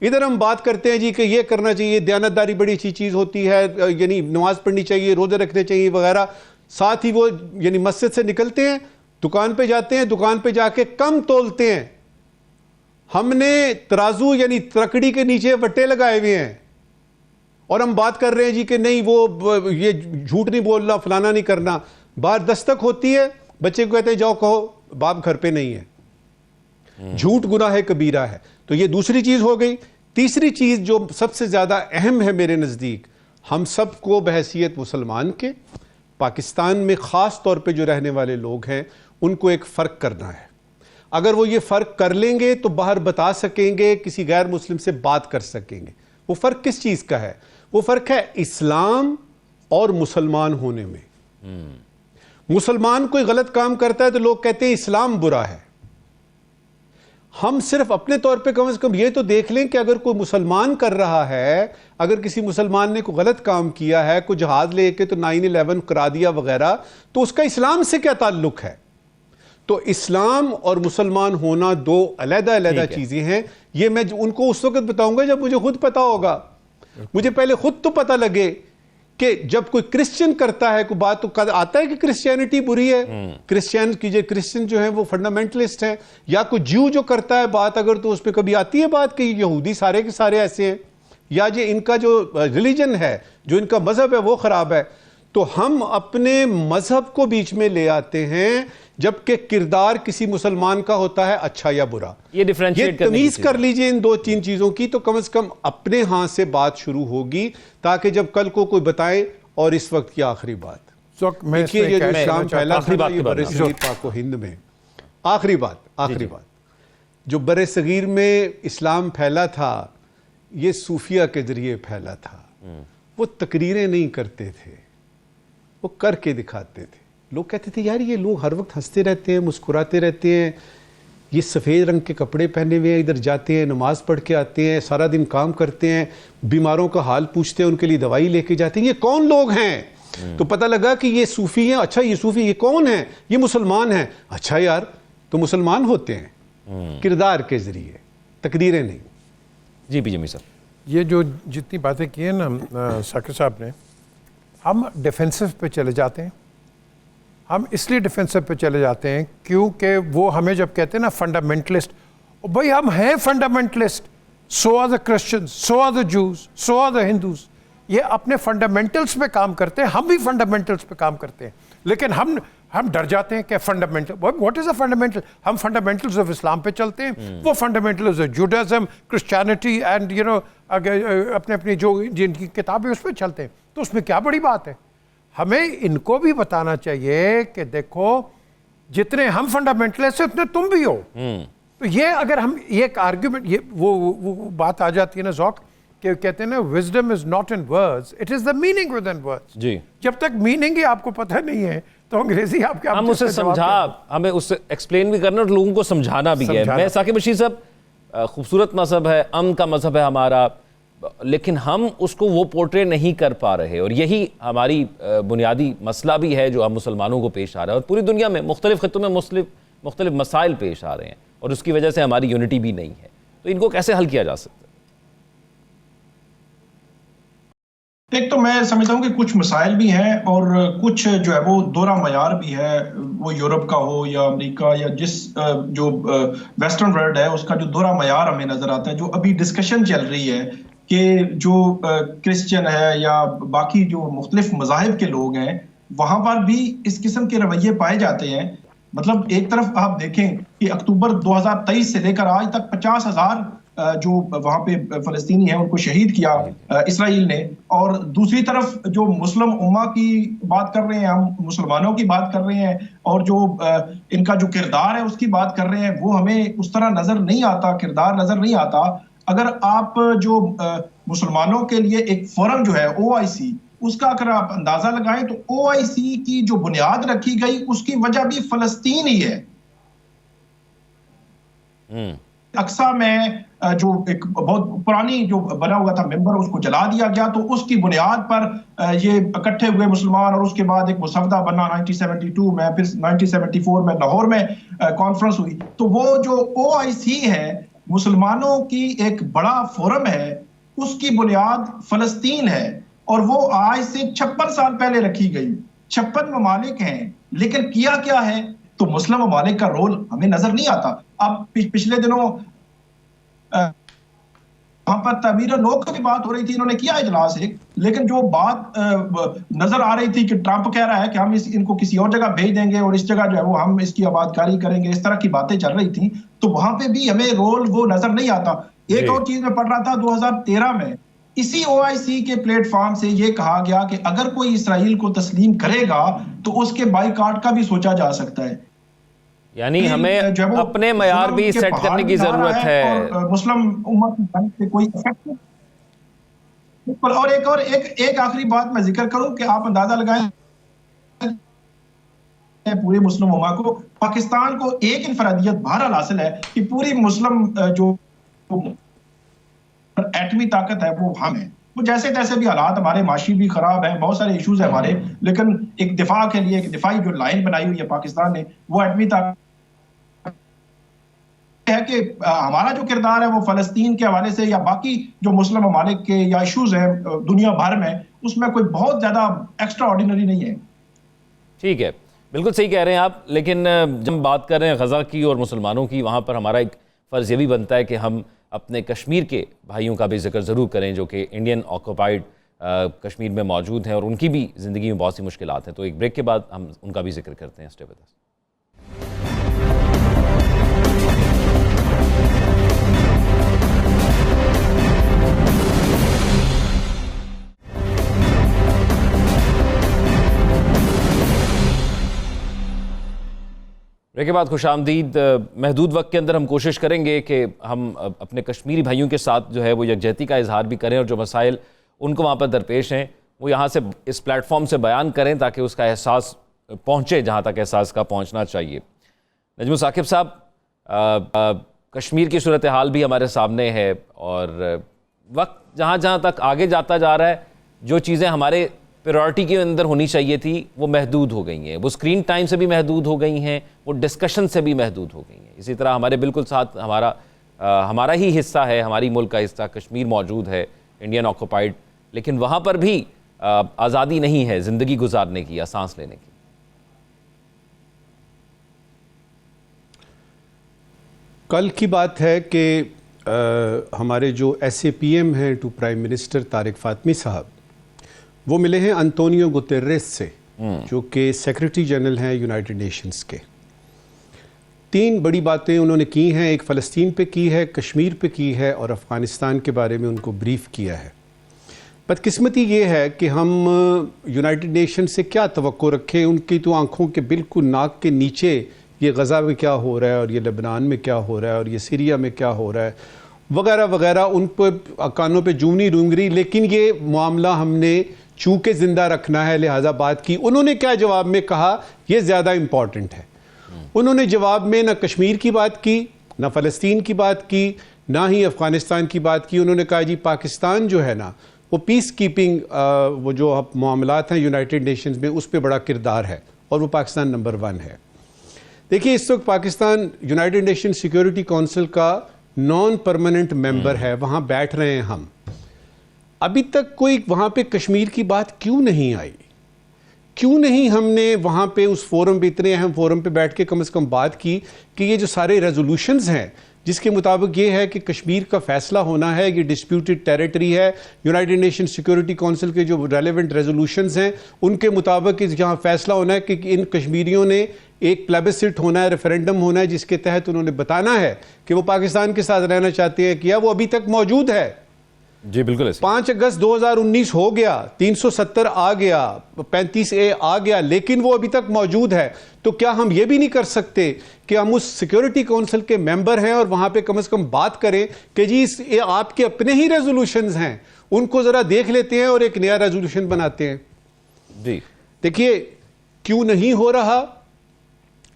B: इधर हम बात करते हैं जी कि ये करना चाहिए, दयानतदारी बड़ी अच्छी चीज होती है, यानी नमाज पढ़नी चाहिए, रोजे रखने चाहिए वगैरह। साथ ही वो यानी मस्जिद से निकलते हैं, दुकान पे जाते हैं, दुकान पे जाके कम तोलते हैं। हमने तराजू यानी तकड़ी के नीचे वट्टे लगाए हुए हैं, और हम बात कर रहे हैं जी कि नहीं वो ये झूठ नहीं बोलना, फलाना नहीं करना। बाहर दस्तक होती है, बच्चे को कहते हैं जाओ कहो बाप घर पे नहीं है। झूठ गुनाह कबीरा है। तो ये दूसरी चीज हो गई। तीसरी चीज जो सबसे ज्यादा अहम है मेरे नजदीक, हम सबको बहैसियत मुसलमान के पाकिस्तान में खास तौर पे जो रहने वाले लोग हैं उनको एक फर्क करना है। अगर वो ये फ़र्क कर लेंगे तो बाहर बता सकेंगे, किसी गैर मुस्लिम से बात कर सकेंगे। वो फ़र्क किस चीज़ का है? वो फ़र्क है इस्लाम और मुसलमान होने में। मुसलमान कोई गलत काम करता है तो लोग कहते हैं इस्लाम बुरा है। हम सिर्फ अपने तौर पे कम से कम ये तो देख लें कि अगर कोई मुसलमान कर रहा है, अगर किसी मुसलमान ने कोई गलत काम किया है, कोई जहाज लेके तो 9/11 करा दिया वगैरह, तो उसका इस्लाम से क्या ताल्लुक है? तो इस्लाम और मुसलमान होना दो अलग-अलग चीजें हैं। ये मैं उनको उस वक्त बताऊंगा जब मुझे खुद पता होगा। मुझे पहले खुद तो पता लगे कि जब कोई क्रिश्चियन करता है कोई बात, तो आता है कि क्रिश्चियनिटी बुरी है, क्रिश्चियन जो है वो फंडामेंटलिस्ट है, या कोई ज्यू जो करता है बात, अगर तो उस पर कभी आती है बात कि यहूदी सारे के सारे ऐसे हैं, या जो इनका जो रिलीजन है, जो इनका मजहब है वो खराब है। तो हम अपने मजहब को बीच में ले आते हैं, जबकि किरदार किसी मुसलमान का होता है अच्छा या बुरा।
A: ये डिफरेंशिएट करने की
B: तमीज कर लीजिए इन 2-3 चीजों की, तो कम से कम अपने हाथ से बात शुरू होगी, ताकि जब कल को कोई बताए। और इस वक्त की आखिरी बात, देखिए ये जो इस्लाम फैला था ये बरे सगीर पाको हिंद में, आखिरी बात जो बरे सगीर में इस्लाम फैला था, ये सूफिया के जरिए फैला था। वो तकरीरें नहीं करते थे, वो करके दिखाते थे। लोग कहते थे यार ये लोग हर वक्त हंसते रहते हैं, मुस्कुराते रहते हैं, ये सफ़ेद रंग के कपड़े पहने हुए हैं, इधर जाते हैं, नमाज पढ़ के आते हैं, सारा दिन काम करते हैं, बीमारों का हाल पूछते हैं, उनके लिए दवाई लेके जाते हैं, ये कौन लोग हैं? तो पता लगा कि ये सूफ़ी हैं। अच्छा ये सूफ़ी ये कौन है? ये मुसलमान हैं। अच्छा यार, तो मुसलमान होते हैं किरदार के ज़रिए, तकदीरें नहीं।
A: जी पी जमी साहब,
C: ये जो जितनी बातें की हैं ना साकिब साहब ने, हम डिफेंसिव पे चले जाते हैं। हम इसलिए डिफेंसिव पे चले जाते हैं क्योंकि वो हमें जब कहते हैं ना फंडामेंटलिस्ट, भाई हम हैं fundamentalist, so are the Christians, so are the Jews, so are the Hindus. ये अपने फंडामेंटल्स पे काम करते हैं, हम भी फंडामेंटल्स पे काम करते हैं, लेकिन हम डर जाते हैं कि fundamental, what is a fundamental? हम फंडामेंटल्स ऑफ इस्लाम पे चलते हैं, वो fundamentals of Judaism, Christianity and you know अपने अपनी जो जिनकी किताबें उस पर चलते हैं। तो उसमें क्या बड़ी बात है? हमें इनको भी बताना चाहिए कि देखो जितने हम फंडामेंटलिस्ट हैं उतने तुम भी हो। तो ये अगर हम ये एक आर्ग्यूमेंट, ये वो बात आ जाती है ना ज़ौक, कि कहते हैं ना wisdom is not in words, it is the meaning within words.
A: जी, जब
C: तक मीनिंग ही आपको पता नहीं है तो अंग्रेजी आपके
A: हम उसे हमें उससे एक्सप्लेन भी करना और लोगों को समझाना भी है। मैं साकिब बशीर साहब, खूबसूरत मजहब है, अमन का मजहब है हमारा, लेकिन हम उसको वो पोर्ट्रे नहीं कर पा रहे, और यही हमारी बुनियादी मसला भी है जो हम मुसलमानों को पेश आ रहा है, और पूरी दुनिया में मुख्तलिफ खित्तों में मुख्तलिफ मसाइल पेश आ रहे हैं, और उसकी वजह से हमारी यूनिटी भी नहीं है। तो इनको कैसे हल किया जा सकता है?
D: एक तो मैं समझता हूँ कि कुछ मसाइल भी हैं और कुछ जो है वो दोहरा मयार भी है, वो यूरोप का हो या अमेरिका या जिस जो वेस्टर्न वर्ल्ड है उसका जो दोहरा मयार हमें नजर आता है। जो अभी डिस्कशन चल रही है कि जो क्रिश्चियन है या बाकी जो मुख्तलिफ मज़ाहिब के लोग हैं वहां पर भी इस किस्म के रवैये पाए जाते हैं। मतलब एक तरफ आप देखें कि अक्टूबर 2023 से लेकर आज तक 50,000 जो वहां पे फलस्तीनी हैं उनको शहीद किया इसराइल ने, और दूसरी तरफ जो मुस्लिम उम्मा की बात कर रहे हैं, हम मुसलमानों की बात कर रहे हैं, और जो इनका जो किरदार है उसकी बात कर रहे हैं, वो हमें उस तरह नजर नहीं आता, किरदार नजर नहीं आता। अगर आप जो मुसलमानों के लिए एक फोरम जो है OIC, उसका अगर आप अंदाजा लगाएं तो OIC की जो बुनियाद रखी गई उसकी वजह भी फलस्तीन ही है। अक्सा में जो एक बहुत पुरानी जो बना हुआ था मेंबर, उसको जला दिया गया, तो उसकी बुनियाद पर ये इकट्ठे हुए मुसलमान, और उसके बाद एक मुसवदा बना 1972 में, फिर 1974 में लाहौर में कॉन्फ्रेंस हुई। तो वो जो OIC है, मुसलमानों की एक बड़ा फोरम है, उसकी बुनियाद फलस्तीन है, और वो आज से 56 साल पहले रखी गई। 56 ममालिक हैं, लेकिन किया क्या है? तो मुस्लिम ममालिक का रोल हमें नजर नहीं आता। अब पिछले दिनों वहां पर तमीर लोग की बात हो रही थी, इन्होंने किया इजलास एक, लेकिन जो बात नजर आ रही थी कि ट्रंप कह रहा है कि हम इनको किसी और जगह भेज देंगे और इस जगह जो है वो हम इसकी आबादकारी करेंगे, इस तरह की बातें चल रही थी, तो वहां पे भी हमें रोल वो नजर नहीं आता। एक और चीज मैं पढ़ रहा था 2013 में, इसी OIC के प्लेटफॉर्म से ये कहा गया कि अगर कोई इसराइल को तस्लीम करेगा तो उसके बाइकाट का भी सोचा जा सकता है।
A: यानी हमें अपने मयार भी सेट करने की जरूरत है,
D: और मुस्लिम उम्मत की जानिब से कोई इफेक्ट। और एक आखिरी बात मैं जिक्र करूं कि आप अंदाजा लगाएं पूरे मुस्लिम उम्मा को, पाकिस्तान को एक इंफरादियत बहरहाल हासिल है कि पूरी मुस्लिम जो एटमी ताकत है वो हम है। वो जैसे तैसे भी हालात हमारे माशी भी खराब है, बहुत सारे इश्यूज है हमारे, लेकिन एक दिफा के लिए एक दिफाई जो लाइन बनाई हुई है पाकिस्तान ने, वो एटमी ताकत है कि हमारा जो किरदार है वो फलस्तीन के हवाले से या बाकी जो मुस्लिम ममालिक के या इश्यूज हैं दुनिया भर में, उसमें कोई बहुत ज्यादा एक्स्ट्रा ऑर्डिनरी नहीं है।
A: ठीक है, बिल्कुल सही कह रहे हैं आप, लेकिन जब हम बात कर रहे हैं गजा की और मुसलमानों की, वहाँ पर हमारा एक फ़र्ज़ ये भी बनता है कि हम अपने कश्मीर के भाइयों का भी जिक्र ज़रूर करें जो कि इंडियन ऑक्यूपाइड कश्मीर में मौजूद हैं, और उनकी भी ज़िंदगी में बहुत सी मुश्किलात हैं। तो एक ब्रेक के बाद हम उनका भी जिक्र करते हैं। Stay with us. ब्रेक के बाद खुशामदीद। महदूद वक्त के अंदर हम कोशिश करेंगे कि हम अपने कश्मीरी भाइयों के साथ जो है वो यकजहती का इजहार भी करें, और जो मसाइल उनको वहाँ पर दरपेश हैं वो यहाँ से इस प्लेटफॉर्म से बयान करें ताकि उसका एहसास पहुँचे जहाँ तक एहसास का पहुँचना चाहिए। नजमुल साकिब साहब, कश्मीर की सूरत हाल भी हमारे सामने है, और वक्त जहाँ जहाँ तक आगे जाता जा रहा है, जो चीज़ें हमारे प्रायोरिटी के अंदर होनी चाहिए थी वो महदूद हो गई हैं। वो स्क्रीन टाइम से भी महदूद हो गई हैं, वो डिस्कशन से भी महदूद हो गई हैं। इसी तरह हमारे बिल्कुल साथ हमारा ही हिस्सा है, हमारी मुल्क का हिस्सा कश्मीर मौजूद है, इंडियन ऑक्यूपाइड, लेकिन वहाँ पर भी आज़ादी नहीं है ज़िंदगी गुजारने की या सांस लेने की?
B: कल की बात है कि हमारे जो SAPM हैं to prime minister Tariq Fatmi साहब, वो मिले हैं अंतोनियो गुतेरेस से, जो कि सेक्रेटरी जनरल हैं यूनाइटेड नेशंस के। 3 बड़ी बातें उन्होंने की हैं। एक फ़लस्तीन पे की है, कश्मीर पे की है और अफ़गानिस्तान के बारे में उनको ब्रीफ़ किया है। बदकिस्मती ये है कि हम यूनाइटेड नेशन से क्या तवक्को रखें, उनकी तो आंखों के बिल्कुल नाक के नीचे ये गज़ा में क्या हो रहा है और ये लेबनान में क्या हो रहा है और ये सीरिया में क्या हो रहा है वगैरह वगैरह, उन पर कानों पे जूं नहीं रूंग रही। लेकिन ये मामला हमने चूँकि ज़िंदा रखना है, लिहाजा बात की। उन्होंने क्या जवाब में कहा, ये ज़्यादा इम्पॉर्टेंट है। उन्होंने जवाब में ना कश्मीर की बात की, ना फ़लस्तीन की बात की, ना ही अफ़गानिस्तान की बात की। उन्होंने कहा जी पाकिस्तान जो है ना, वो पीस कीपिंग वो जो मामलात हैं यूनाइटेड नेशंस में, उस पर बड़ा किरदार है और वो पाकिस्तान नंबर 1 है। देखिए, इस वक्त Pakistan United nation security council का नॉन परमानेंट मेंबर है, वहाँ बैठ रहे हैं हम। अभी तक कोई वहाँ पे कश्मीर की बात क्यों नहीं आई? क्यों नहीं हमने वहाँ पे उस फोरम पे, इतने अहम फोरम पे बैठ के कम से कम बात की कि ये जो सारे रेजोल्यूशंस हैं जिसके मुताबिक ये है कि कश्मीर का फैसला होना है, ये डिस्प्यूटेड टेरिटरी है, यूनाइटेड नेशन सिक्योरिटी काउंसिल के जो रेलेवेंट रेजोल्यूशंस हैं उनके मुताबिक यहाँ फैसला होना है कि इन कश्मीरियों ने एक प्लेबिसिट होना है, रेफरेंडम होना है, जिसके तहत उन्होंने बताना है कि वो पाकिस्तान के साथ रहना चाहते हैं। किया वो अभी तक मौजूद है।
A: जी बिल्कुल ऐसे।
B: 5 अगस्त 2019 हो गया, 370 आ गया, 35A आ गया, लेकिन वो अभी तक मौजूद है। तो क्या हम ये भी नहीं कर सकते कि हम उस सिक्योरिटी काउंसिल के मेंबर हैं और वहां पे कम से कम बात करें कि जी ये आपके अपने ही रेजोल्यूशंस हैं, उनको जरा देख लेते हैं और एक नया रेजोल्यूशन बनाते हैं।
A: जी
B: देखिए, क्यों नहीं हो रहा?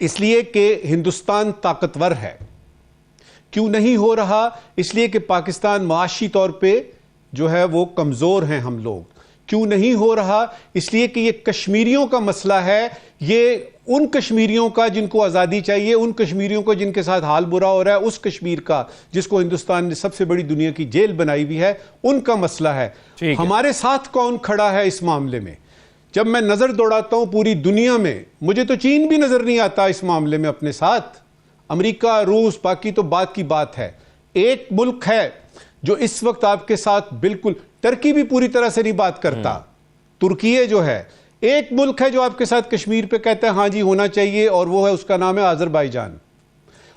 B: इसलिए कि हिंदुस्तान ताकतवर है। क्यों नहीं हो रहा? इसलिए कि पाकिस्तान माशी तौर पे जो है वो कमजोर हैं हम लोग। क्यों नहीं हो रहा? इसलिए कि ये कश्मीरियों का मसला है, ये उन कश्मीरियों का जिनको आज़ादी चाहिए, उन कश्मीरियों को जिनके साथ हाल बुरा हो रहा है, उस कश्मीर का जिसको हिंदुस्तान ने सबसे बड़ी दुनिया की जेल बनाई हुई है, उनका मसला है। हमारे साथ कौन खड़ा है इस मामले में? जब मैं नजर दौड़ाता हूं पूरी दुनिया में, मुझे तो चीन भी नजर नहीं आता इस मामले में अपने साथ। अमेरिका, रूस, बाकी तो बात की बात है। एक मुल्क है जो इस वक्त आपके साथ बिल्कुल, टर्की भी पूरी तरह से नहीं बात करता, तुर्की जो है। एक मुल्क है जो आपके साथ कश्मीर पे कहता है हाँ जी होना चाहिए, और वो है, उसका नाम है आज़रबाईजान।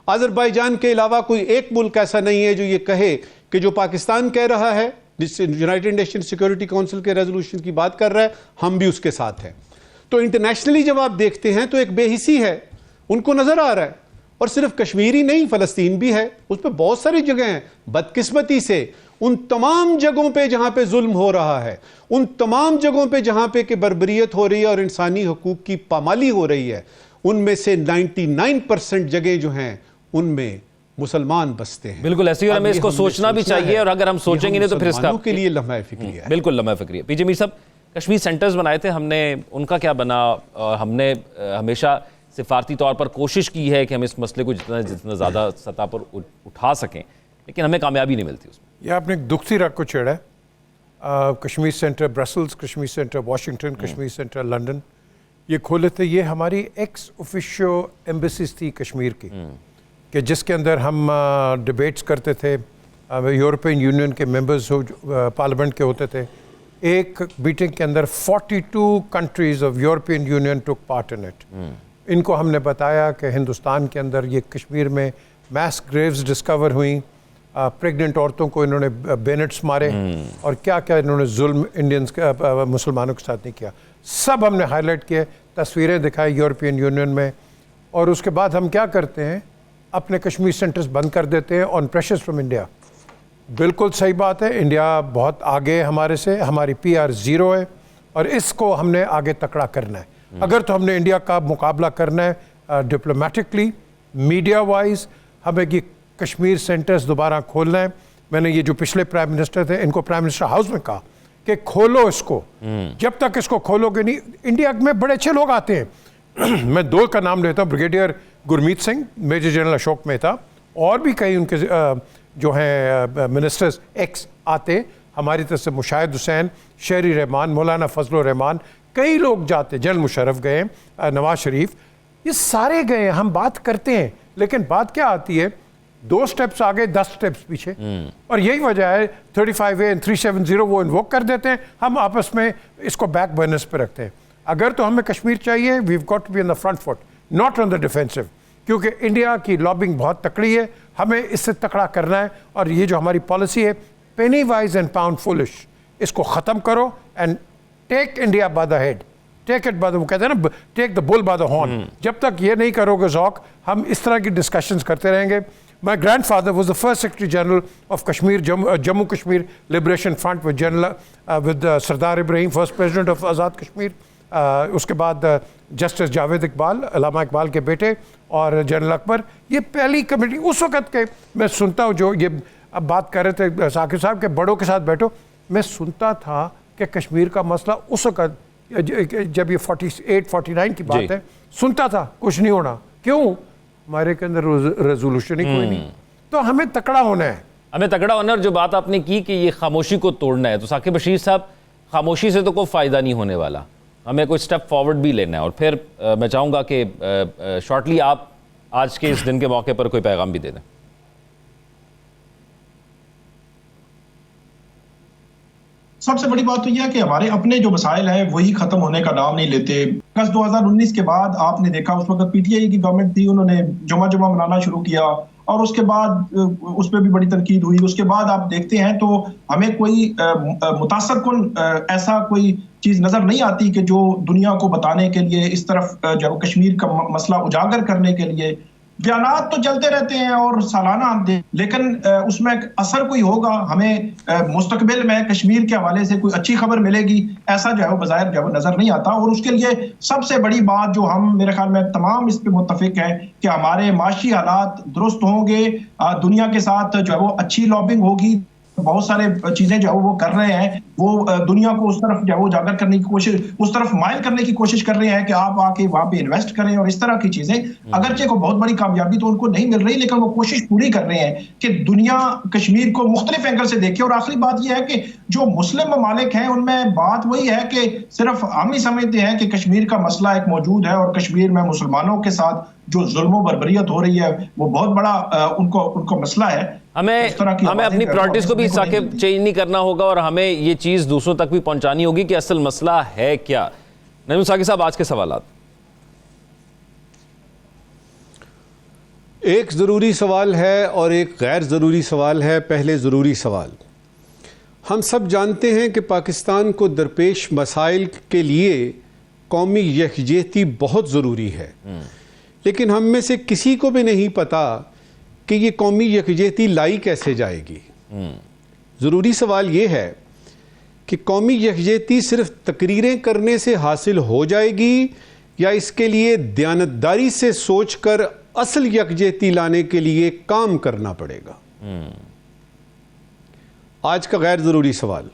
B: आज़रबाईजान के अलावा कोई एक मुल्क ऐसा नहीं है जो ये कहे कि जो पाकिस्तान कह रहा है, जिस यूनाइटेड नेशन सिक्योरिटी काउंसिल के रेजोल्यूशन की बात कर रहा है, हम भी उसके साथ हैं। तो इंटरनेशनली जब आप देखते हैं तो एक बेहिसी है, उनको नजर आ रहा है। और सिर्फ कश्मीर ही नहीं, फलस्तीन भी है, उस पर बहुत सारी जगह हैं। बदकिस्मती से उन तमाम जगहों पे जहां पे जुल्म हो रहा है, उन तमाम जगहों पे जहां पे कि बर्बरियत हो रही है और इंसानी हकूक की पामाली हो रही है, उनमें से 99% जगह जो हैं उनमें मुसलमान बसते हैं।
A: बिल्कुल ऐसे ही, और हमें इसको सोचना भी चाहिए, और अगर हम सोचेंगे नहीं तो फिर इसका
B: के लिए लम्हा फिक्रिया है।
A: बिल्कुल लम्हा फिक्रिया। पीजे मीर साहब, कश्मीर सेंटर्स बनाए थे हमने, उनका क्या बना? और हमने हमेशा सिफारती तौर पर कोशिश की है कि हम इस मसले को जितना ज़्यादा सतह पर उठा सकें, लेकिन हमें कामयाबी नहीं मिलती उसमें।
C: यह आपने एक दुख सी राग को छेड़ा है। Kashmir centre Brussels, Kashmir centre Washington, Kashmir centre London, ये खोले थे। ये हमारी एक्स ऑफिशियो एम्बेसीज थी कश्मीर की, कि जिसके अंदर हम डिबेट्स करते थे। यूरोपियन यूनियन के मेंबर्स हो, पार्लियामेंट के होते थे। एक मीटिंग के अंदर 42 countries of European union took part in it. इनको हमने बताया कि हिंदुस्तान के अंदर ये कश्मीर में मैस ग्रेव्स डिस्कवर हुई, प्रेग्नेंट औरतों को इन्होंने बेनेट्स मारे, और क्या क्या इन्होंने जुल्म इंडियंस मुसलमानों के साथ नहीं किया। सब हमने हाईलाइट किए, तस्वीरें दिखाई यूरोपियन यूनियन में। और उसके बाद हम क्या करते हैं, अपने कश्मीर सेंटर्स बंद कर देते हैं ऑन प्रेशर्स फ्रॉम इंडिया। बिल्कुल सही बात है, इंडिया बहुत आगे है हमारे से, हमारी PR 0 है, और इसको हमने आगे तकड़ा करना है। अगर तो हमने इंडिया का मुकाबला करना है डिप्लोमेटिकली, मीडिया वाइज, हमें ये कश्मीर सेंटर्स दोबारा खोलना है। मैंने ये जो पिछले प्राइम मिनिस्टर थे, इनको प्राइम मिनिस्टर हाउस में कहा कि खोलो इसको। जब तक इसको खोलोगे नहीं, इंडिया में बड़े अच्छे लोग आते हैं। मैं 2 का नाम लेता हूँ, brigadier Gurmeet Singh, major general Ashok Mehta, और भी कई उनके जो हैं मिनिस्टर्स एक्स आते, हमारी तरफ से मुशाहिद हुसैन, शेरी रहमान, मौलाना फजल रहमान, कई लोग जाते, जनरल मुशर्रफ गए, नवाज शरीफ, ये सारे गए, हम बात करते हैं, लेकिन बात क्या आती है, 2 स्टेप्स आगे 10 स्टेप्स पीछे। और यही वजह है 35A और 370 वो इन्वोक कर देते हैं, हम आपस में इसको बैक बर्नर्स पे रखते हैं। अगर तो हमें कश्मीर चाहिए, we have got to be on the front foot, not on the defensive, क्योंकि इंडिया की लॉबिंग बहुत तकड़ी है, हमें इससे तकड़ा करना है। और ये जो हमारी पॉलिसी है, penny wise and pound foolish, इसको ख़त्म करो and take India by the head, take it by the, वो कहते हैं ना, take the bull by the horn. जब तक ये नहीं करोगे ज़ौक, हम इस तरह की डिस्कशंस करते रहेंगे। My grandfather was the first Secretary General of Kashmir, Jammu Kashmir Liberation Front with Sardar Ibrahim, first President of Azad Kashmir. उसके बाद जस्टिस जावेद इकबाल, अल्लामा इकबाल के बेटे, और जनरल अकबर, ये पहली कमेटी उस वक़्त के मैं सुनता हूँ, जो ये अब बात कर रहे थे साकिब साहब के बड़ों के साथ बैठो, मैं सुनता था कि कश्मीर का मसला उस वक़्त जब ये 48-49 की बात है, सुनता था कुछ नहीं होना, क्यों, हमारे के अंदर रेजोल्यूशन ही कोई नहीं। तो हमें तकड़ा होना है,
A: हमें तगड़ा होना। और जो बात आपने की कि ये खामोशी को तोड़ना है, तो साकिब बशीर साहब, खामोशी से तो कोई फ़ायदा नहीं होने वाला, हमें कोई स्टेप फॉरवर्ड भी लेना है। और फिर मैं चाहूँगा कि शॉर्टली आप आज के इस दिन के मौके पर कोई पैगाम भी दे दें।
D: सबसे बड़ी बात तो यह है कि हमारे अपने जो मसाइल हैं वही खत्म होने का नाम नहीं लेते। अगस्त 2019 के बाद आपने देखा, उस वक्त पीटीआई की गवर्नमेंट थी, उन्होंने जुमा मनाना शुरू किया और उसके बाद उस पर भी बड़ी तनकीद हुई। उसके बाद आप देखते हैं तो हमें कोई मुतासरकुन ऐसा कोई चीज नजर नहीं आती कि जो दुनिया को बताने के लिए, इस तरफ जो कश्मीर का मसला उजागर करने के लिए बयानात तो चलते रहते हैं और सालाना हम दें, लेकिन उसमें असर कोई होगा, हमें मुस्तकबिल में कश्मीर के हवाले से कोई अच्छी खबर मिलेगी, ऐसा जो है वो बाज़ाहिर जो है नजर नहीं आता। और उसके लिए सबसे बड़ी बात जो हम, मेरे ख्याल में तमाम इस पे मुत्तफिक हैं कि हमारे माशी हालात दुरुस्त होंगे, दुनिया के साथ जो है वो अच्छी लॉबिंग होगी, बहुत सारे चीजें जो है वो कर रहे हैं, वो दुनिया को उस तरफ जो है वो उजागर करने की कोशिश, उस तरफ माइल करने की कोशिश कर रहे हैं कि आप आके वहां पे इन्वेस्ट करें और इस तरह की चीजें। अगरचे को बहुत बड़ी कामयाबी तो उनको नहीं मिल रही, लेकिन वो कोशिश पूरी कर रहे हैं कि दुनिया कश्मीर को मुख्तलिफ एंगल से देखे। और आखिरी बात यह है कि जो मुस्लिम ममालिक हैं उनमें बात वही है कि सिर्फ हम ही समझते हैं कि कश्मीर का मसला एक मौजूद है और कश्मीर में मुसलमानों के साथ जो जुल्म बर्बरियत हो रही है वो बहुत बड़ा उनको मसला है।
A: हमें अपनी प्रायोरिटीज को भी साकिब चेंज नहीं करना होगा और हमें ये चीज़ दूसरों तक भी पहुंचानी होगी कि असल मसला है क्या। नईम साकिब साहब, आज के सवालात।
B: एक ज़रूरी सवाल है और एक गैर ज़रूरी सवाल है। पहले ज़रूरी सवाल, हम सब जानते हैं कि पाकिस्तान को दरपेश मसाइल के लिए कौमी यकजहती बहुत ज़रूरी है, लेकिन हम में से किसी को भी नहीं पता कि ये कौमी यकजहती लाई कैसे जाएगी। ज़रूरी सवाल ये है कि कौमी यकजहती सिर्फ तकरीरें करने से हासिल हो जाएगी या इसके लिए दयानतदारी से सोचकर असल यकजहती लाने के लिए काम करना पड़ेगा। आज का गैर ज़रूरी सवाल,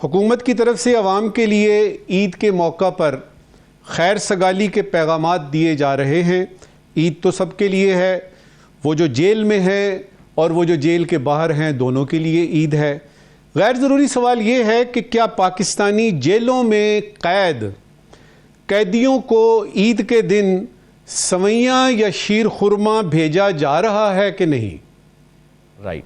B: हुकूमत की तरफ से अवाम के लिए ईद के मौका पर खैर सगाली के पैगामात दिए जा रहे हैं। ईद तो सबके लिए है, वो जो जेल में है और वो जो जेल के बाहर हैं, दोनों के लिए ईद है। गैर ज़रूरी सवाल ये है कि क्या पाकिस्तानी जेलों में कैदियों को ईद के दिन सवैयाँ या शीर खुरमा भेजा जा रहा है कि नहीं।
A: राइट,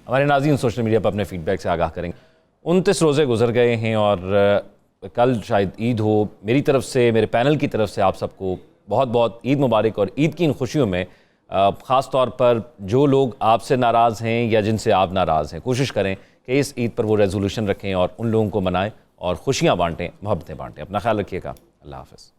A: हमारे नाज़रीन सोशल मीडिया पर अपने फीडबैक से आगाह करेंगे। 29 रोज़े गुजर गए हैं और कल शायद ईद हो। मेरी तरफ से, मेरे पैनल की तरफ से आप सबको बहुत बहुत ईद मुबारक। और ईद की इन खुशियों में ख़ास तौर पर जो लोग आपसे नाराज़ हैं या जिनसे आप नाराज़ हैं, कोशिश करें कि इस ईद पर वो रेजोल्यूशन रखें और उन लोगों को मनाएं और खुशियाँ बांटें, मोहब्बतें बांटें। अपना ख्याल रखिएगा। अल्लाह हाफ़िज़।